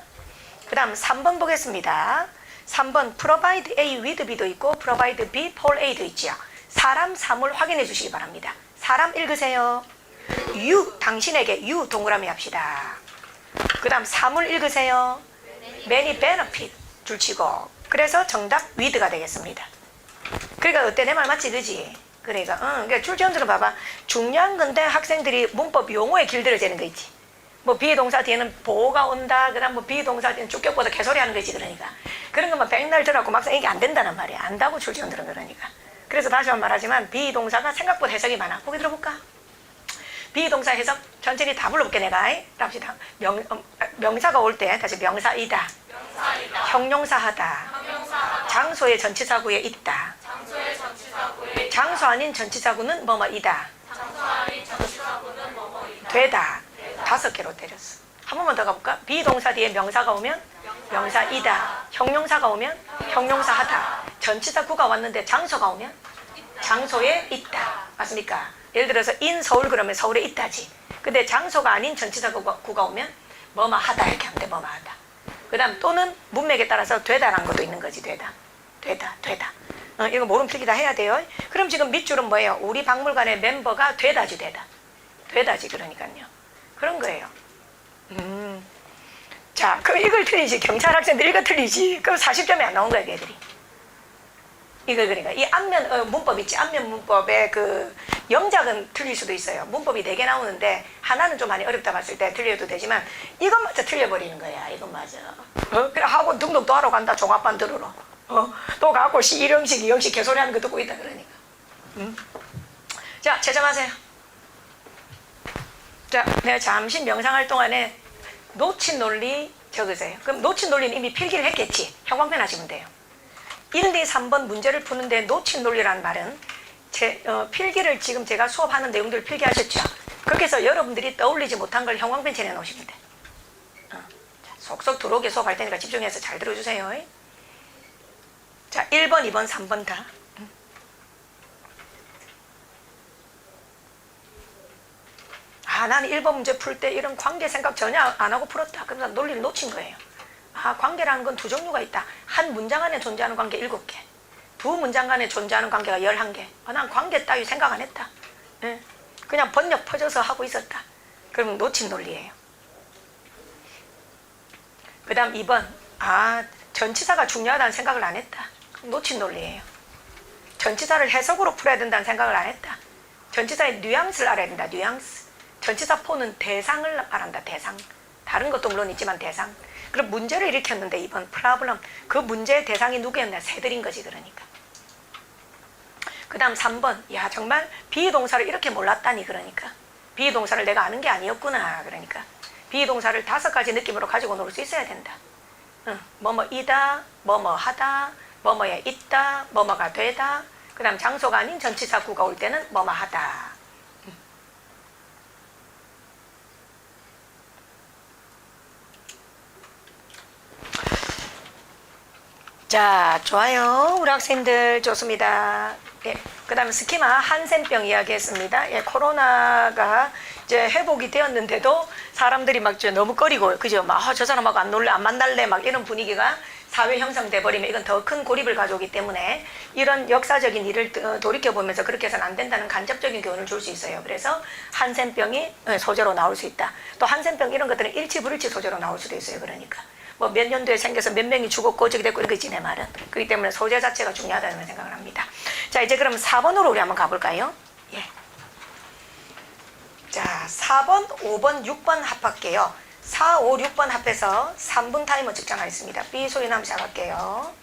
그 다음 3번 보겠습니다. 3번 provide A with B도 있고 provide B for A도 있지요. 사람, 사물 확인해 주시기 바랍니다. 사람 읽으세요. you, 당신에게 you 동그라미 합시다. 그 다음 사물 읽으세요. many benefit 줄치고 그래서 정답 with가 되겠습니다. 그러니까 어때? 내 말 맞지? 그지? 그러니까 출제원들은 봐봐. 중요한 건데 학생들이 문법 용어에 길들여지는 거 있지. 뭐 비동사 뒤에는 보호가 온다. 그 다음 뭐 비동사 뒤에는 쭉격보다 개소리 하는 거지. 그러니까 그런 것만 백날 들어갖고 막상 이게 안 된다는 말이야. 안다고 출제원들은 그러니까. 그래서 다시 한번 말하지만 비동사가 생각보다 해석이 많아. 보기 들어볼까? 비동사 해석 천천히 다 불러볼게 내가. 합시다. 명사가 올 때 다시 명사이다. 형용사 하다. 장소의 전치사구에 있다. 장소 아닌 전치사구는 뭐뭐이다. 되다. 5개로 때렸어. 한 번만 더 가볼까? 비동사 뒤에 명사가 오면 명사이다. 형용사가 오면 형용사하다. 전치사 구가 왔는데 장소가 오면 장소에 있다. 맞습니까? 예를 들어서 in 서울 그러면 서울에 있다지. 근데 장소가 아닌 전치사 구가 오면 뭐뭐 하다 이렇게 하면 돼. 뭐뭐 하다. 그 다음 또는 문맥에 따라서 되다라는 것도 있는 거지. 되다. 이거 모름 필기 다 해야 돼요. 그럼 지금 밑줄은 뭐예요? 우리 박물관의 멤버가 되다지. 되다지 그러니까요. 그런 거예요. 자, 그럼 이걸 틀리지. 경찰 학생들 이거 틀리지. 그럼 40점이 안 나온 거야, 걔들이. 이거 그러니까 이 앞면 문법 있지. 앞면 문법에 그 영작은 틀릴 수도 있어요. 문법이 4개 나오는데 하나는 좀 많이 어렵다 봤을 때 틀려도 되지만 이것마저 틀려버리는 거야. 이것마저. 그래 학원 등록도 하러 간다. 종합반 들으러. 또 가고 시 1형식 2형식 개소리하는 거 듣고 있다 그러니까. 자, 채점하세요. 자, 내가 잠시 명상할 동안에 놓친 논리 적으세요. 그럼 놓친 논리는 이미 필기를 했겠지. 형광펜 하시면 돼요. 1, 2, 3번 문제를 푸는데 놓친 논리라는 말은 필기를 지금 제가 수업하는 내용들을 필기하셨죠. 거기서 여러분들이 떠올리지 못한 걸 형광펜 놓으시면 돼. 속속 들어오게 수업할 테니까 집중해서 잘 들어주세요. 자, 1번, 2번, 3번 다. 나는 1번 문제 풀 때 이런 관계 생각 전혀 안 하고 풀었다. 그러면서 논리를 놓친 거예요. 관계라는 건 두 종류가 있다. 한 문장 안에 존재하는 관계 7개. 두 문장 안에 존재하는 관계가 11개. 난 관계 따위 생각 안 했다. 그냥 번역 퍼져서 하고 있었다. 그러면 놓친 논리예요. 그 다음 2번. 전치사가 중요하다는 생각을 안 했다. 놓친 논리예요. 전치사를 해석으로 풀어야 된다는 생각을 안 했다. 전치사의 뉘앙스를 알아야 된다. 뉘앙스. 전치사 포는 대상을 말한다. 대상. 다른 것도 물론 있지만 대상. 그럼 문제를 일으켰는데 2번 프라블럼. 그 문제의 대상이 누구였나? 새들인 거지. 그러니까. 그 다음 3번. 야, 정말 비동사를 이렇게 몰랐다니. 그러니까 비동사를 내가 아는 게 아니었구나. 그러니까 비동사를 5가지 느낌으로 가지고 놀 수 있어야 된다. 뭐뭐이다, 뭐뭐하다, 뭐뭐에 있다, 뭐뭐가 되다. 그 다음 장소가 아닌 전치사 구가 올 때는 뭐뭐하다. 자, 좋아요. 우리 학생들 좋습니다. 그 다음에 스키마 한센병 이야기했습니다. 코로나가 이제 회복이 되었는데도 사람들이 막 너무 꺼리고, 그죠? 저 사람하고 안 놀래, 안 만날래, 막 이런 분위기가 사회 형성돼 버리면 이건 더 큰 고립을 가져오기 때문에 이런 역사적인 일을 돌이켜보면서 그렇게 해서는 안 된다는 간접적인 교훈을 줄 수 있어요. 그래서 한센병이 소재로 나올 수 있다. 또 한센병 이런 것들은 일치 불일치 소재로 나올 수도 있어요. 그러니까. 뭐 몇 년도에 생겨서 몇 명이 죽었고 저기 됐고 이거지 내 말은. 그렇기 때문에 소재 자체가 중요하다는 생각을 합니다. 자, 이제 그럼 4번으로 우리 한번 가볼까요? 예. 자, 4번, 5번, 6번 합할게요. 4, 5, 6번 합해서 3분 타이머 측정하겠습니다. B 소리 나면 시작할게요.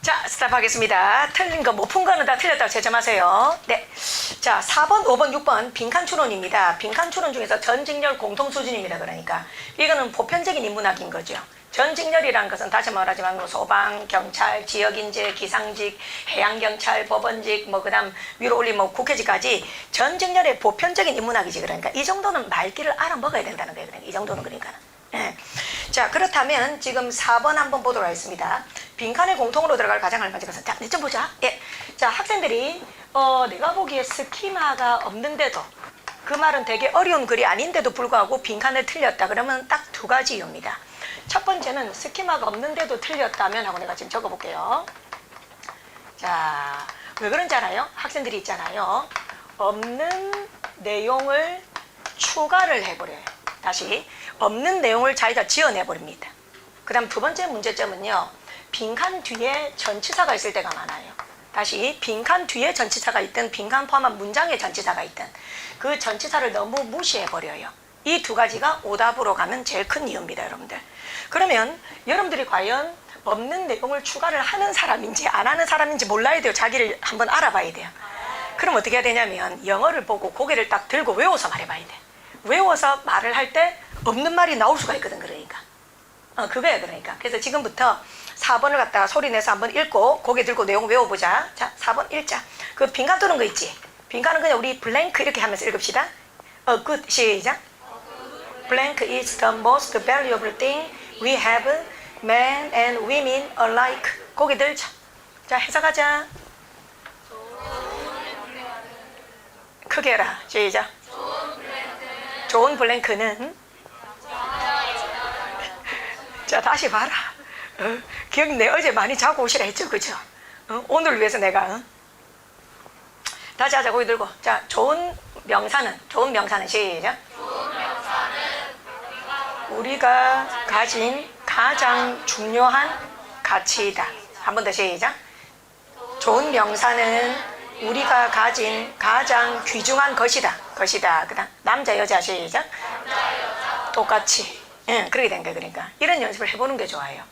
자, 스탑하겠습니다. 틀린 거, 못 푼 거는 다 틀렸다고 채점하세요. 네. 자, 4번, 5번, 6번 빈칸 추론입니다. 빈칸 추론 중에서 전직렬 공통 수준입니다. 그러니까 이거는 보편적인 인문학인 거죠. 전직렬이라는 것은 다시 말하지만 뭐 소방, 경찰, 지역인재, 기상직, 해양경찰, 법원직, 뭐 그다음 위로 올리면 뭐 국회직까지 전직렬의 보편적인 인문학이지. 그러니까 이 정도는 말귀를 알아먹어야 된다는 거예요. 그러니까 이 정도는 그러니까는. 예. 자, 그렇다면 지금 4번 한번 보도록 하겠습니다. 빈칸에 공통으로 들어갈 가장 알맞은 것은, 자, 좀 보자. 예. 자, 학생들이 내가 보기에 스키마가 없는데도, 그 말은 되게 어려운 글이 아닌데도 불구하고 빈칸을 틀렸다 그러면 딱 두 가지 이유입니다. 첫 번째는 스키마가 없는데도 틀렸다면 하고 내가 지금 적어볼게요. 자, 왜 그런지 알아요? 학생들이 있잖아요. 없는 내용을 추가를 해버려요. 다시 없는 내용을 자기가 지어내버립니다. 그 다음 두 번째 문제점은요, 빈칸 뒤에 전치사가 있을 때가 많아요. 다시 빈칸 뒤에 전치사가 있든 빈칸 포함한 문장에 전치사가 있든 그 전치사를 너무 무시해버려요. 이 두 가지가 오답으로 가는 제일 큰 이유입니다. 여러분들. 그러면 여러분들이 과연 없는 내용을 추가를 하는 사람인지 안 하는 사람인지 몰라야 돼요. 자기를 한번 알아봐야 돼요. 그럼 어떻게 해야 되냐면 영어를 보고 고개를 딱 들고 외워서 말해봐야 돼. 외워서 말을 할 때 없는 말이 나올 수가 있거든. 그러니까 그거야. 그러니까 그래서 지금부터 4번을 갖다가 소리 내서 한번 읽고 고개 들고 내용 외워보자. 자, 4번 읽자. 그 빈칸 뚫은 거 있지? 빈칸은 그냥 우리 블랭크 이렇게 하면서 읽읍시다. good. 시작. Blank is the most valuable thing we have, men and women alike. 고개 들자. 자, 해석하자. 크게 해라. 시작. 좋은 블랭크는 자, 다시 봐라. 기억내. 어제 많이 자고 오시라 했죠, 그죠? 오늘을 위해서 내가 다시 하자. 고개 들고. 자, 좋은 명사는 시작. 우리가 가진 가장 중요한 가치이다. 한 번 더 시작. 좋은 명사는 우리가 가진 가장 귀중한 것이다. 그 다음 남자 여자 시작. 똑같이. 그렇게 된 거예요. 그러니까 이런 연습을 해보는 게 좋아요.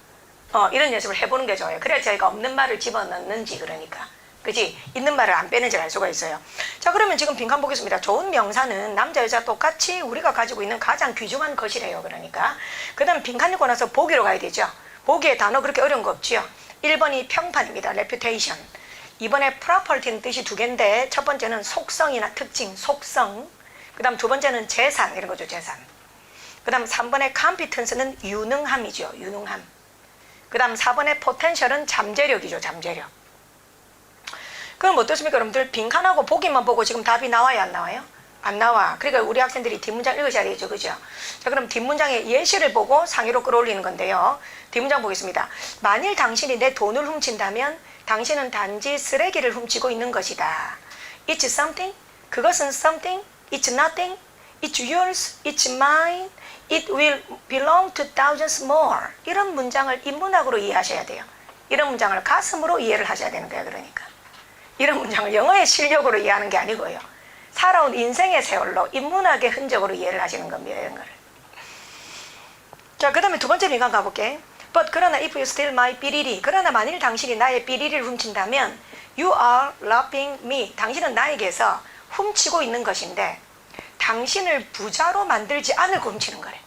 이런 연습을 해보는 게 좋아요. 그래야 저희가 없는 말을 집어넣는지, 그러니까 그지? 있는 말을 안 빼는지 알 수가 있어요. 자, 그러면 지금 빈칸 보겠습니다. 좋은 명사는 남자 여자 똑같이 우리가 가지고 있는 가장 귀중한 것이래요. 그러니까 그 다음 빈칸 읽고 나서 보기로 가야 되죠. 보기에 단어 그렇게 어려운 거 없지요. 1번이 평판입니다. reputation. 2번에 property는 뜻이 두 개인데 첫 번째는 속성이나 특징, 속성. 그 다음 두 번째는 재산, 이런 거죠. 재산. 그 다음 3번의 competence는 유능함이죠. 유능함. 그 다음 4번의 potential은 잠재력이죠. 잠재력. 그럼 어떻습니까? 여러분들 빈칸하고 보기만 보고 지금 답이 나와요? 안 나와요? 안 나와. 그러니까 우리 학생들이 뒷문장 읽으셔야 되죠. 그죠? 자, 그럼 뒷문장의 예시를 보고 상위로 끌어올리는 건데요. 뒷문장 보겠습니다. 만일 당신이 내 돈을 훔친다면 당신은 단지 쓰레기를 훔치고 있는 것이다. It's something. 그것은 something. It's nothing. It's yours. It's mine. It will belong to thousands more. 이런 문장을 인문학으로 이해하셔야 돼요. 이런 문장을 가슴으로 이해를 하셔야 되는 거예요. 그러니까. 이런 문장을 영어의 실력으로 이해하는 게 아니고요. 살아온 인생의 세월로 인문학의 흔적으로 이해를 하시는 겁니다. 이런 거를. 자, 그 다음에 두 번째 빈칸 가볼게. But 그러나 if you steal my 삐리리. 그러나 만일 당신이 나의 삐리리를 훔친다면 You are robbing me. 당신은 나에게서 훔치고 있는 것인데 당신을 부자로 만들지 않을 거 훔치는 거래.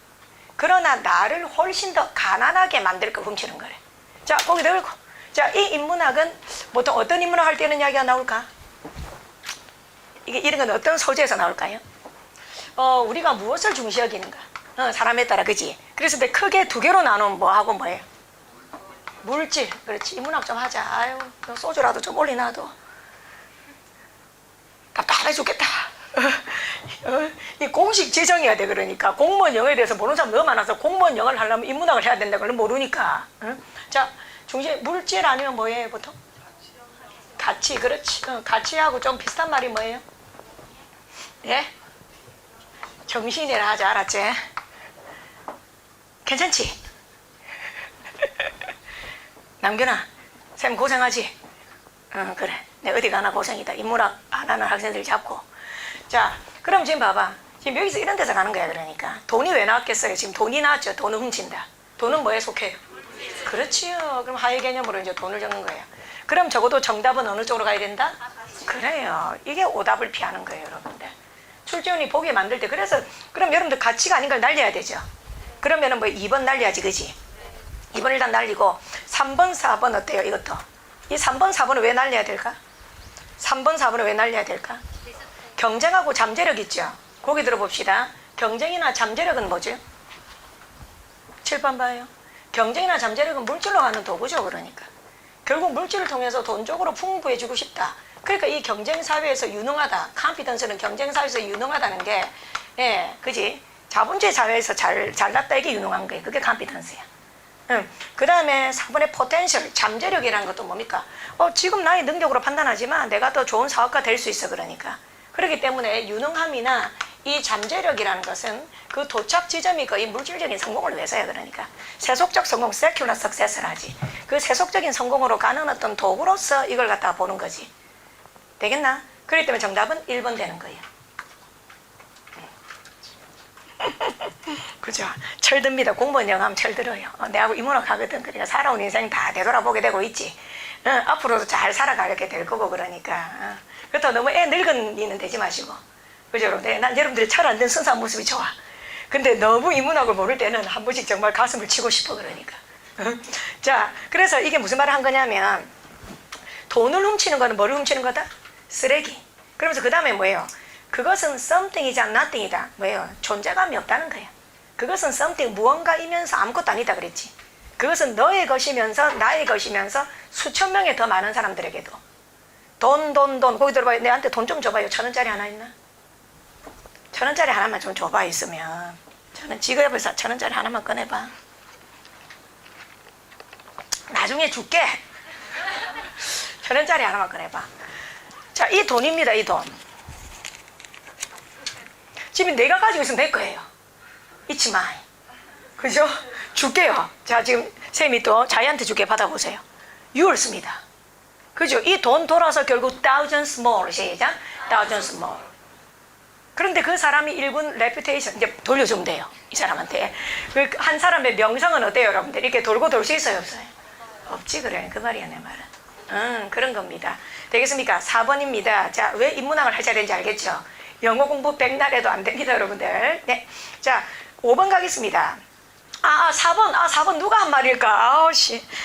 그러나 나를 훨씬 더 가난하게 만들 거 훔치는 거래. 자, 거기 들고. 자, 이 인문학은 보통 어떤 인문학 할 때는 이야기가 나올까? 이런 건 어떤 소재에서 나올까요? 우리가 무엇을 중시 여기는가? 사람에 따라, 그지? 그래서 근데 크게 두 개로 나누면 뭐하고 뭐예요? 물질. 그렇지. 인문학 좀 하자. 아유, 소주라도 좀 올리놔도. 답답해 죽겠다. 이 공식 제정해야 돼. 그러니까 공무원 영어에 대해서 모르는 사람 너무 많아서 공무원 영어를 하려면 인문학을 해야 된다. 그걸 모르니까. 자, 중심 물질 아니면 뭐예요 보통? 가치. 그렇지. 가치하고 좀 비슷한 말이 뭐예요? 예? 정신이라 하자. 알았지? 괜찮지? 남균아, 쌤 고생하지? 그래. 내 어디 가나 고생이다. 인문학 안 하는 학생들 잡고. 자, 그럼 지금 봐봐. 지금 여기서 이런 데서 가는 거야. 그러니까 돈이 왜 나왔겠어요? 지금 돈이 나왔죠. 돈을 훔친다. 돈은 뭐에 속해요? 그렇지요. 그럼 하위 개념으로 이제 돈을 적는 거예요. 그럼 적어도 정답은 어느 쪽으로 가야 된다? 그래요. 이게 오답을 피하는 거예요, 여러분들. 출제원이 보게 만들 때. 그래서 그럼 여러분들 가치가 아닌 걸 날려야 되죠. 그러면은 뭐 2번 날려야지, 그지? 2번 일단 날리고 3번, 4번 어때요, 이것도? 이 3번, 4번은 왜 날려야 될까? 3번, 4번은 왜 날려야 될까? 경쟁하고 잠재력 있죠? 거기 들어봅시다. 경쟁이나 잠재력은 뭐죠? 7번 봐요. 경쟁이나 잠재력은 물질로 가는 도구죠, 그러니까. 결국 물질을 통해서 돈적으로 풍부해지고 싶다. 그러니까 이 경쟁사회에서 유능하다. 컴피던스는 경쟁사회에서 유능하다는 게, 예, 그지? 자본주의 사회에서 잘났다, 이게 유능한 거예요. 그게 컴피던스야. 그 다음에 4번의 포텐셜, 잠재력이라는 것도 뭡니까? 지금 나의 능력으로 판단하지만 내가 더 좋은 사업가 될 수 있어, 그러니까. 그렇기 때문에 유능함이나 이 잠재력이라는 것은 그 도착 지점이 거의 물질적인 성공을 위해서야, 그러니까. 세속적 성공, 세큘러 석세스를 하지. 그 세속적인 성공으로 가는 어떤 도구로서 이걸 갖다가 보는 거지. 되겠나? 그렇기 때문에 정답은 1번 되는 거예요. 그죠? 철듭니다. 공무원 영어하면 철들어요. 내하고 인문학 하거든. 그러니까 살아온 인생 다 되돌아보게 되고 있지. 앞으로도 잘 살아가게 될 거고, 그러니까. 그렇다고 너무 애 늙은 이는 되지 마시고. 그죠, 여러분들? 난 여러분들이 철 안 든 순수한 모습이 좋아. 근데 너무 인문학을 모를 때는 한 번씩 정말 가슴을 치고 싶어, 그러니까. 자, 그래서 이게 무슨 말을 한 거냐면, 돈을 훔치는 거는 뭐를 훔치는 거다? 쓰레기. 그러면서 그 다음에 뭐예요? 그것은 something이지 nothing이다. 뭐예요? 존재감이 없다는 거예요. 그것은 something, 무언가이면서 아무것도 아니다 그랬지. 그것은 너의 것이면서 나의 것이면서 수천 명의 더 많은 사람들에게도. 돈. 거기 들어봐요. 내한테 돈 좀 줘봐요. 1,000원짜리 하나 있나? 1,000원짜리 하나만 좀 줘봐, 있으면. 저는 지갑에서 1,000원짜리 하나만 꺼내봐. 나중에 줄게. 1,000원짜리 하나만 꺼내봐. 자, 이 돈입니다, 이 돈. 지금 내가 가지고 있으면 내 거예요. It's mine. 그죠? 줄게요. 자, 지금 쌤이 또 자기한테 줄게, 받아보세요. Yours입니다. 그죠? 이 돈 돌아서 결국 thousands more. 시작. thousands more. 그런데 그 사람이 일군 reputation, 이제 돌려주면 돼요. 이 사람한테. 한 사람의 명성은 어때요, 여러분들? 이렇게 돌고 돌 수 있어요, 없어요? 없지, 그래. 그 말이야, 내 말은. 그런 겁니다. 되겠습니까? 4번입니다. 자, 왜 인문학을 하셔야 되는지 알겠죠? 영어 공부 백날 해도 안 됩니다, 여러분들. 네. 자, 5번 가겠습니다. 4번 누가 한 말일까?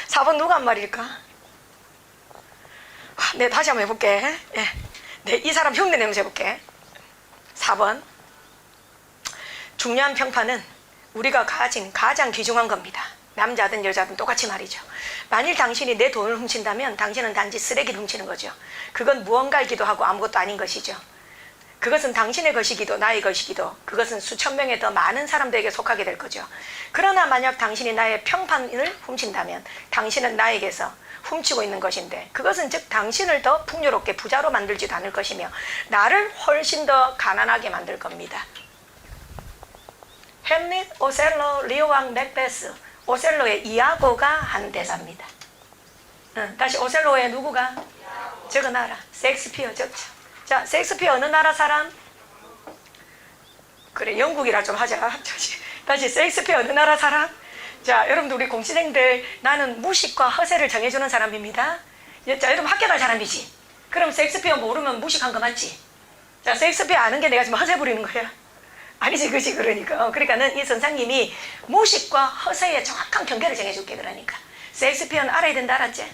4번 누가 한 말일까? 네, 다시 한번 해볼게. 네, 이 사람 흉내 내면서 해볼게. 4번. 중요한 평판은 우리가 가진 가장 귀중한 겁니다. 남자든 여자든 똑같이 말이죠. 만일 당신이 내 돈을 훔친다면 당신은 단지 쓰레기를 훔치는 거죠. 그건 무언가이기도 하고 아무것도 아닌 것이죠. 그것은 당신의 것이기도 나의 것이기도 그것은 수천 명의 더 많은 사람들에게 속하게 될 거죠. 그러나 만약 당신이 나의 평판을 훔친다면 당신은 나에게서 훔치고 있는 것인데 그것은 즉 당신을 더 풍요롭게 부자로 만들지도 않을 것이며 나를 훨씬 더 가난하게 만들 겁니다. 햄릿, 오셀로, 리오왕, 맥베스. 오셀로의 이아고가 한 대사입니다. 다시 오셀로의 누구가? 적어놔라. 셰익스피어 적자. 자, 셰익스피어 어느 나라 사람? 그래, 영국이라 좀 하자. 다시 셰익스피어 어느 나라 사람? 자, 여러분들 우리 공시생들 나는 무식과 허세를 정해주는 사람입니다. 자, 여러분 학교 갈 사람이지. 그럼 셰익스피어 모르면 무식한 거 맞지? 자, 셰익스피어 아는 게 내가 지금 허세 부리는 거야? 아니지, 그지? 그러니까는 이 선생님이 무식과 허세의 정확한 경계를 정해줄게. 그러니까 셰익스피어는 알아야 된다, 알았지?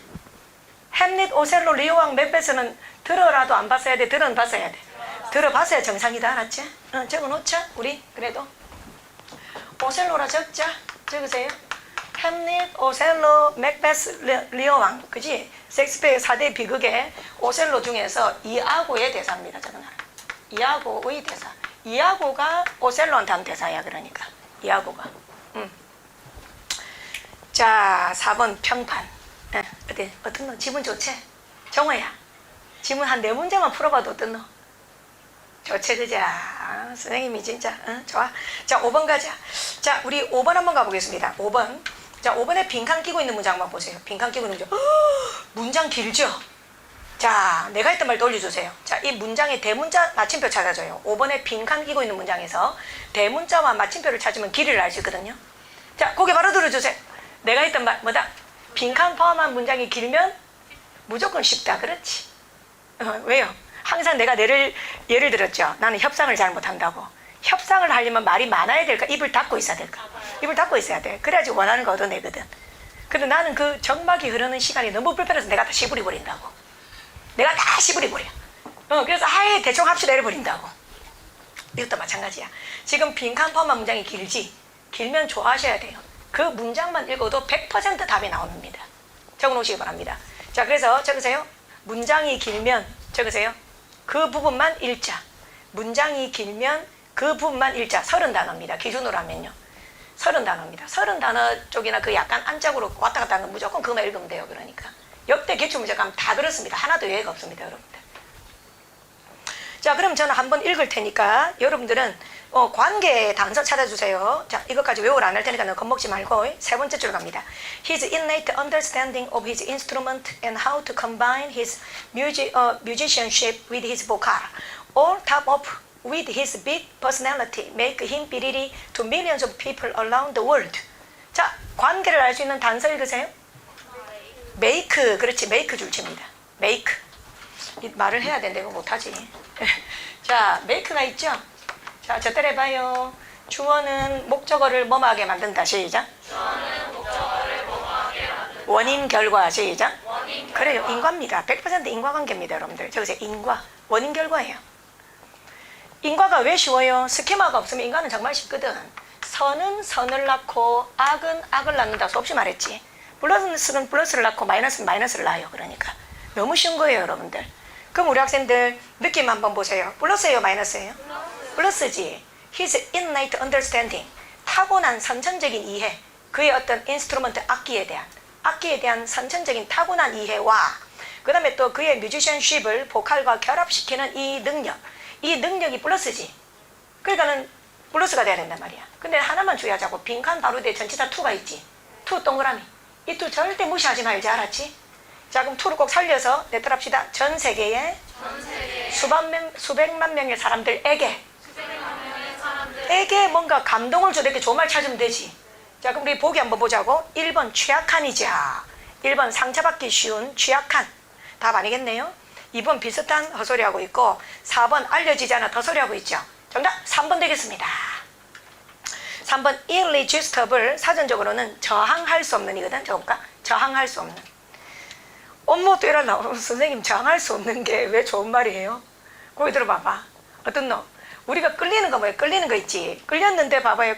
햄릿, 오셀로, 리오왕, 맥베스는 들어라도 안 봤어야 돼. 들어는 봤어야 돼. 들어봤어야 정상이다, 알았지? 적어놓자, 우리. 그래도 오셀로라 적자. 적으세요. 햄릿, 오셀로, 맥베스, 리오왕. 그지? 셰익스피어의 4대 비극의 오셀로 중에서 이아고의 대사입니다. 적어놔라. 이아고의 대사. 이아고가 오셀로한테 한 대사야. 그러니까 이아고가. 자, 4번 평판. 어때? 어떤 너? 지문 좋지? 정호야, 지문 한 4문제만 풀어봐도 어떤 너? 좋지, 그자? 선생님이 진짜 좋아. 자, 5번 가자. 자, 우리 5번 한번 가보겠습니다. 5번. 자, 5번에 빈칸 끼고 있는 문장 한번 보세요. 빈칸 끼고 있는 문장. 문장 길죠? 자, 내가 했던 말 돌려주세요. 자, 이 문장의 대문자 마침표 찾아줘요. 5번에 빈칸 끼고 있는 문장에서 대문자와 마침표를 찾으면 길이를 알 수 있거든요. 자, 고개 바로 들어주세요. 내가 했던 말 뭐다? 빈칸 포함한 문장이 길면 무조건 쉽다. 그렇지? 왜요? 항상 내가 예를 들었죠. 나는 협상을 잘 못한다고. 협상을 하려면 말이 많아야 될까? 입을 닫고 있어야 될까? 입을 닫고 있어야 돼. 그래야지 원하는 거 얻어내거든. 근데 나는 그 정막이 흐르는 시간이 너무 불편해서 내가 다 시부리 버린다고. 내가 다 시부리 버려. 그래서 아예 대충 합시다 이래버린다고. 이것도 마찬가지야. 지금 빈칸 포함한 문장이 길지? 길면 좋아하셔야 돼요. 그 문장만 읽어도 100% 답이 나옵니다. 적어놓으시기 바랍니다. 자, 그래서 적으세요. 문장이 길면 적으세요. 그 부분만 읽자. 문장이 길면 그 부분만 읽자. 30단어입니다. 기준으로 하면요. 30단어입니다. 30단어 쪽이나 그 약간 안짝으로 왔다 갔다 하는 건 무조건 그거만 읽으면 돼요. 그러니까. 역대 기출문제 가면 다 그렇습니다. 하나도 예외가 없습니다. 여러분들. 자, 그럼 저는 한번 읽을 테니까 여러분들은 관계 단서 찾아주세요. 자, 이것까지 외우라 안 할 테니까 겁먹지 말고 세 번째 줄 갑니다. His innate understanding of his instrument and how to combine his musicianship with his vocal, all top up with his big personality, make him believe to millions of people around the world. 자, 관계를 알 수 있는 단서 읽으세요. make, 그렇지, make 줄칩니다. make. 이 말을 해야 되는데 이거 못하지. 자, make가 있죠? 자, 저 때려 봐요. 주어는 목적어를 뭐뭐하게 만든다. 시작. 주어는 목적어를 뭐뭐하게 만든다. 원인, 결과. 시작. 원인, 결과. 그래요. 인과입니다. 100% 인과관계입니다. 여러분들. 저기서 인과. 원인, 결과예요. 인과가 왜 쉬워요? 스키마가 없으면 인과는 정말 쉽거든. 선은 선을 낳고 악은 악을 낳는다. 수없이 말했지. 플러스는 플러스를 낳고 마이너스는 마이너스를 낳아요. 그러니까. 너무 쉬운 거예요. 여러분들. 그럼 우리 학생들 느낌 한번 보세요. 플러스예요? 마이너스예요? 플러스지. His innate understanding. 타고난 선천적인 이해. 그의 어떤 인스트루먼트 악기에 대한 선천적인 타고난 이해와 그 다음에 또 그의 뮤지션십을 보컬과 결합시키는 이 능력이 플러스지. 그러니까는 플러스가 돼야 된단 말이야. 근데 하나만 주의하자고. 빈칸 바로 뒤에 전치사 to가 있지. to 동그라미. 이 to 절대 무시하지 말지. 알았지? 자, 그럼 to를 꼭 살려서 내තර합시다. 전 세계에 수백만 명의 사람들에게 뭔가 감동을 줘. 이렇게 좋은 말 찾으면 되지. 자, 그럼 우리 보기 한번 보자고. 1번 취약한이자. 1번 상처받기 쉬운 취약한. 답 아니겠네요. 2번 비슷한 헛소리하고 있고 4번 알려지지 않아 덧소리하고 있죠. 정답 3번 되겠습니다. 3번 irresistible 사전적으로는 저항할 수 없는 이거든. 적을까? 저항할 수 없는. 엄마 또 이러나 선생님 저항할 수 없는 게 왜 좋은 말이에요? 거기 들어봐봐. 어떤 놈 우리가 끌리는 거 뭐야? 끌리는 거 있지. 끌렸는데 봐봐요.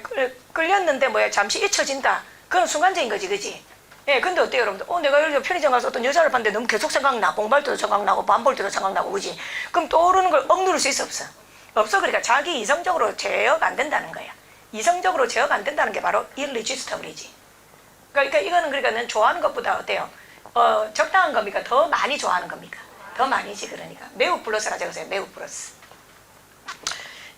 끌렸는데 뭐야? 잠시 잊혀진다. 그건 순간적인 거지, 그지? 예, 근데 어때요, 여러분들? 내가 여기 편의점 가서 어떤 여자를 봤는데 너무 계속 생각나. 공부할 때도 생각나고, 밥 볼 때도 생각나고, 그지? 그럼 떠오르는 걸 억누를 수 있어, 없어? 없어. 그러니까 자기 이성적으로 제어가 안 된다는 거야. 이성적으로 제어가 안 된다는 게 바로 irresistible이지. 그러니까 이거는 그러니까는 좋아하는 것보다 어때요? 적당한 겁니까? 더 많이 좋아하는 겁니까? 더 많이지, 그러니까. 매우 플러스라 적으세요. 매우 플러스.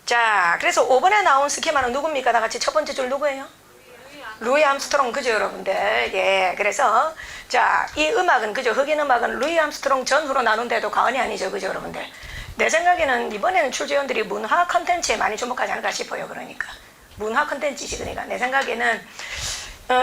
자, 그래서 5번에 나온 스키마는 누굽니까? 다 같이 첫 번째 줄 누구예요? 루이 암스트롱, 그죠, 여러분들? 예, 그래서, 자, 이 음악은, 그죠, 흑인 음악은 루이 암스트롱 전후로 나눈데도 과언이 아니죠, 그죠, 여러분들? 내 생각에는 이번에는 출제위원들이 문화 컨텐츠에 많이 주목하지 않을까 싶어요, 그러니까. 문화 컨텐츠지, 그러니까. 내 생각에는,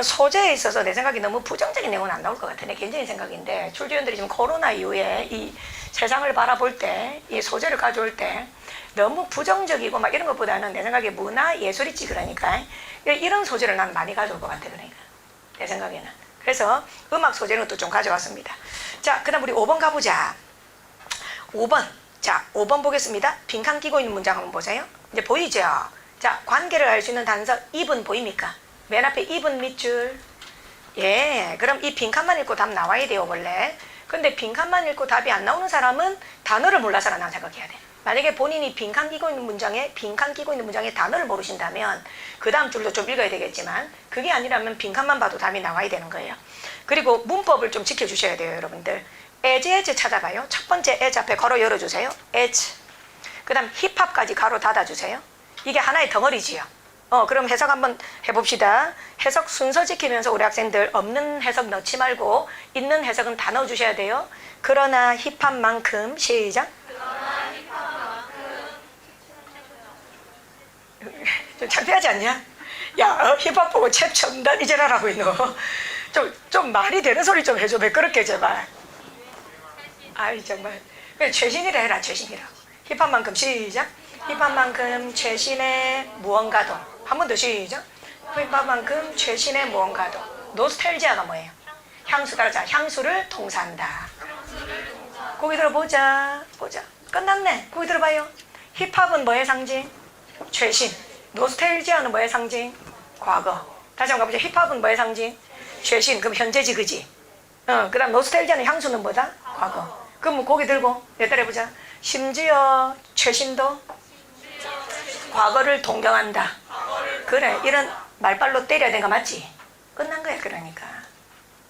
소재에 있어서 내 생각이 너무 부정적인 내용은 안 나올 것 같아. 내 개인적인 생각인데, 출제위원들이 지금 코로나 이후에 이 세상을 바라볼 때, 이 소재를 가져올 때, 너무 부정적이고 막 이런 것보다는 내 생각에 문화 예술이지, 그러니까. 이런 소재를 나는 많이 가져올 것 같아, 그러니까. 내 생각에는. 그래서 음악 소재는 또 좀 가져왔습니다. 자, 그 다음 우리 5번 가보자. 5번. 자, 5번 보겠습니다. 빈칸 끼고 있는 문장 한번 보세요. 이제 보이죠? 자, 관계를 알 수 있는 단서 2번 보입니까? 맨 앞에 2번 밑줄. 예, 그럼 이 빈칸만 읽고 답 나와야 돼요, 원래. 근데 빈칸만 읽고 답이 안 나오는 사람은 단어를 몰라서라 난 생각해야 돼. 만약에 본인이 빈칸 끼고 있는 문장에 단어를 모르신다면 그 다음 줄도 좀 읽어야 되겠지만 그게 아니라면 빈칸만 봐도 답이 나와야 되는 거예요. 그리고 문법을 좀 지켜주셔야 돼요, 여러분들. as 찾아봐요. 첫 번째 as 앞에 괄호 열어주세요. as. 그 다음 힙합까지 괄호 닫아주세요. 이게 하나의 덩어리지요. 그럼 해석 한번 해봅시다. 해석 순서 지키면서 우리 학생들 없는 해석 넣지 말고 있는 해석은 다 넣어주셔야 돼요. 그러나 힙합만큼 시작. 좀 창피하지 않냐? 야, 힙합 보고 챕첨단 이제라라고 있노. 좀 말이 되는 소리 좀 해줘. 왜 그렇게 제발. 아이 정말. 그냥 최신이라 해라 최신이라고. 힙합만큼 시작. 힙합만큼 최신의 무언가도. 한 번 더 시작. 힙합만큼 최신의 무언가도. 노스텔지아가 뭐예요? 향수 따라자. 향수를 동사한다. 거기 들어보자. 보자. 끝났네. 거기 들어봐요. 힙합은 뭐의 상징? 최신. 노스텔지아는 뭐의 상징? 과거. 다시 한번 가보자. 힙합은 뭐의 상징? 최신. 그럼 현재지 그지? 그 다음 노스텔지아는 향수는 뭐다? 과거. 그럼 고개 들고 내 따라해보자. 심지어 최신도 과거를 동경한다. 그래. 이런 말발로 때려야 되는 거 맞지? 끝난 거야. 그러니까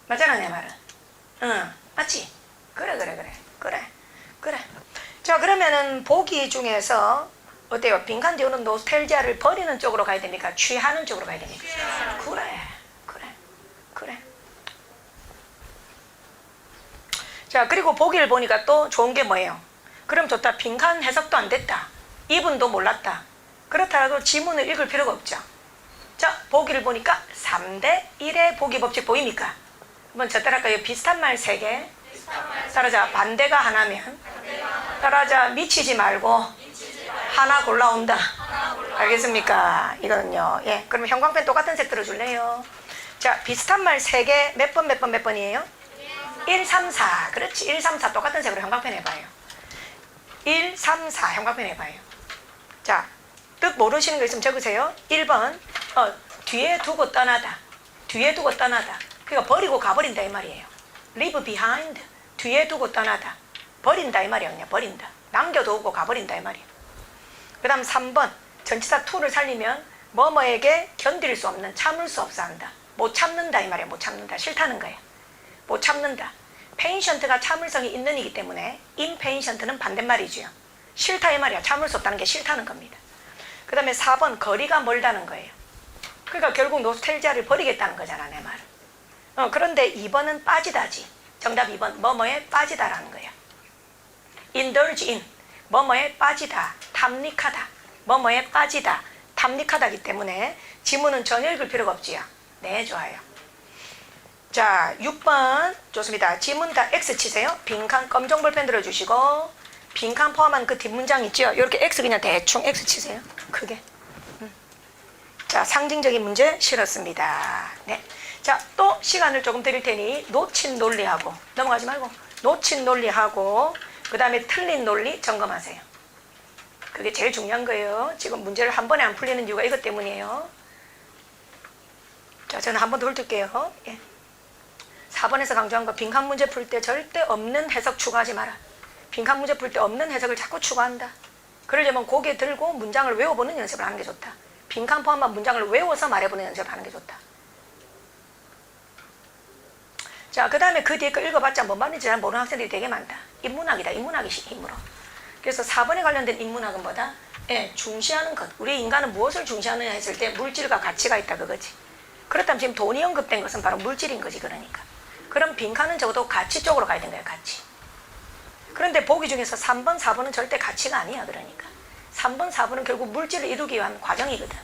맞잖아 내 말은. 응 맞지? 그래. 자 그러면은 보기 중에서 어때요? 빈칸 띄우는 노스텔지아를 버리는 쪽으로 가야 됩니까? 취하는 쪽으로 가야 됩니까? 그래. 자 그리고 보기를 보니까 또 좋은 게 뭐예요? 그럼 좋다. 빈칸 해석도 안 됐다. 이분도 몰랐다. 그렇다고 지문을 읽을 필요가 없죠. 자 보기를 보니까 3대 1의 보기 법칙 보입니까? 한번 저 따라할까요? 비슷한 말 3개. 따라자. 반대가 하나면 따라자. 미치지 말고 하나 골라온다. 알겠습니까? 이거는요. 예. 그러면 형광펜 똑같은 색 들어줄래요? 자 비슷한 말 3개. 몇 번이에요? 1, 3, 4. 그렇지. 1, 3, 4 똑같은 색으로 형광펜 해봐요. 1, 3, 4 형광펜 해봐요. 자, 뜻 모르시는 거 있으면 적으세요. 1번 뒤에 두고 떠나다. 그러니까 버리고 가버린다 이 말이에요. leave behind. 뒤에 두고 떠나다. 버린다 이 말이에요. 그냥 버린다. 남겨두고 가버린다 이 말이에요. 그 다음 3번 전치사 to를 살리면 뭐뭐에게 견딜 수 없는, 참을 수 없어 한다. 못 참는다 이 말이에요. 못 참는다. 싫다는 거예요. 못 참는다. 페인션트가 참을성이 있는 이기 때문에 임페인션트는 반대말이죠. 싫다 이 말이야. 참을 수 없다는 게 싫다는 겁니다. 그 다음에 4번 거리가 멀다는 거예요. 그러니까 결국 노스텔지아를 버리겠다는 거잖아 내 말은. 그런데 2번은 빠지다지. 정답 2번 뭐뭐에 빠지다라는 거예요. indulge in 뭐뭐에 빠지다, 탐닉하다. 뭐뭐에 빠지다, 탐닉하다기 때문에 지문은 전혀 읽을 필요가 없지요. 네 좋아요. 자 6번 좋습니다. 지문 다 X 치세요. 빈칸 검정 볼펜 들어주시고 빈칸 포함한 그 뒷문장 있죠. 이렇게 X 그냥 대충 X 치세요. 크게. 자 상징적인 문제 실었습니다. 네. 자 또 시간을 조금 드릴 테니 놓친 논리하고 넘어가지 말고 놓친 논리하고 그 다음에 틀린 논리 점검하세요. 그게 제일 중요한 거예요. 지금 문제를 한 번에 안 풀리는 이유가 이것 때문이에요. 자 저는 한 번 더 훑을게요. 예. 4번에서 강조한 거 빈칸 문제 풀 때 절대 없는 해석 추가하지 마라. 빈칸 문제 풀 때 없는 해석을 자꾸 추가한다. 그러려면 고개 들고 문장을 외워보는 연습을 하는 게 좋다. 빈칸 포함한 문장을 외워서 말해보는 연습을 하는 게 좋다. 자, 그 다음에 그 뒤에 거 읽어봤자 뭔 말인지 잘 모르는 학생들이 되게 많다. 인문학이다. 인문학이 힘으로. 그래서 4번에 관련된 인문학은 뭐다? 예, 중시하는 것. 우리 인간은 무엇을 중시하느냐 했을 때 물질과 가치가 있다 그거지. 그렇다면 지금 돈이 언급된 것은 바로 물질인 거지. 그러니까 그럼 빈칸은 적어도 가치 쪽으로 가야 되는 거야. 가치. 그런데 보기 중에서 3번, 4번은 절대 가치가 아니야. 그러니까 3번, 4번은 결국 물질을 이루기 위한 과정이거든.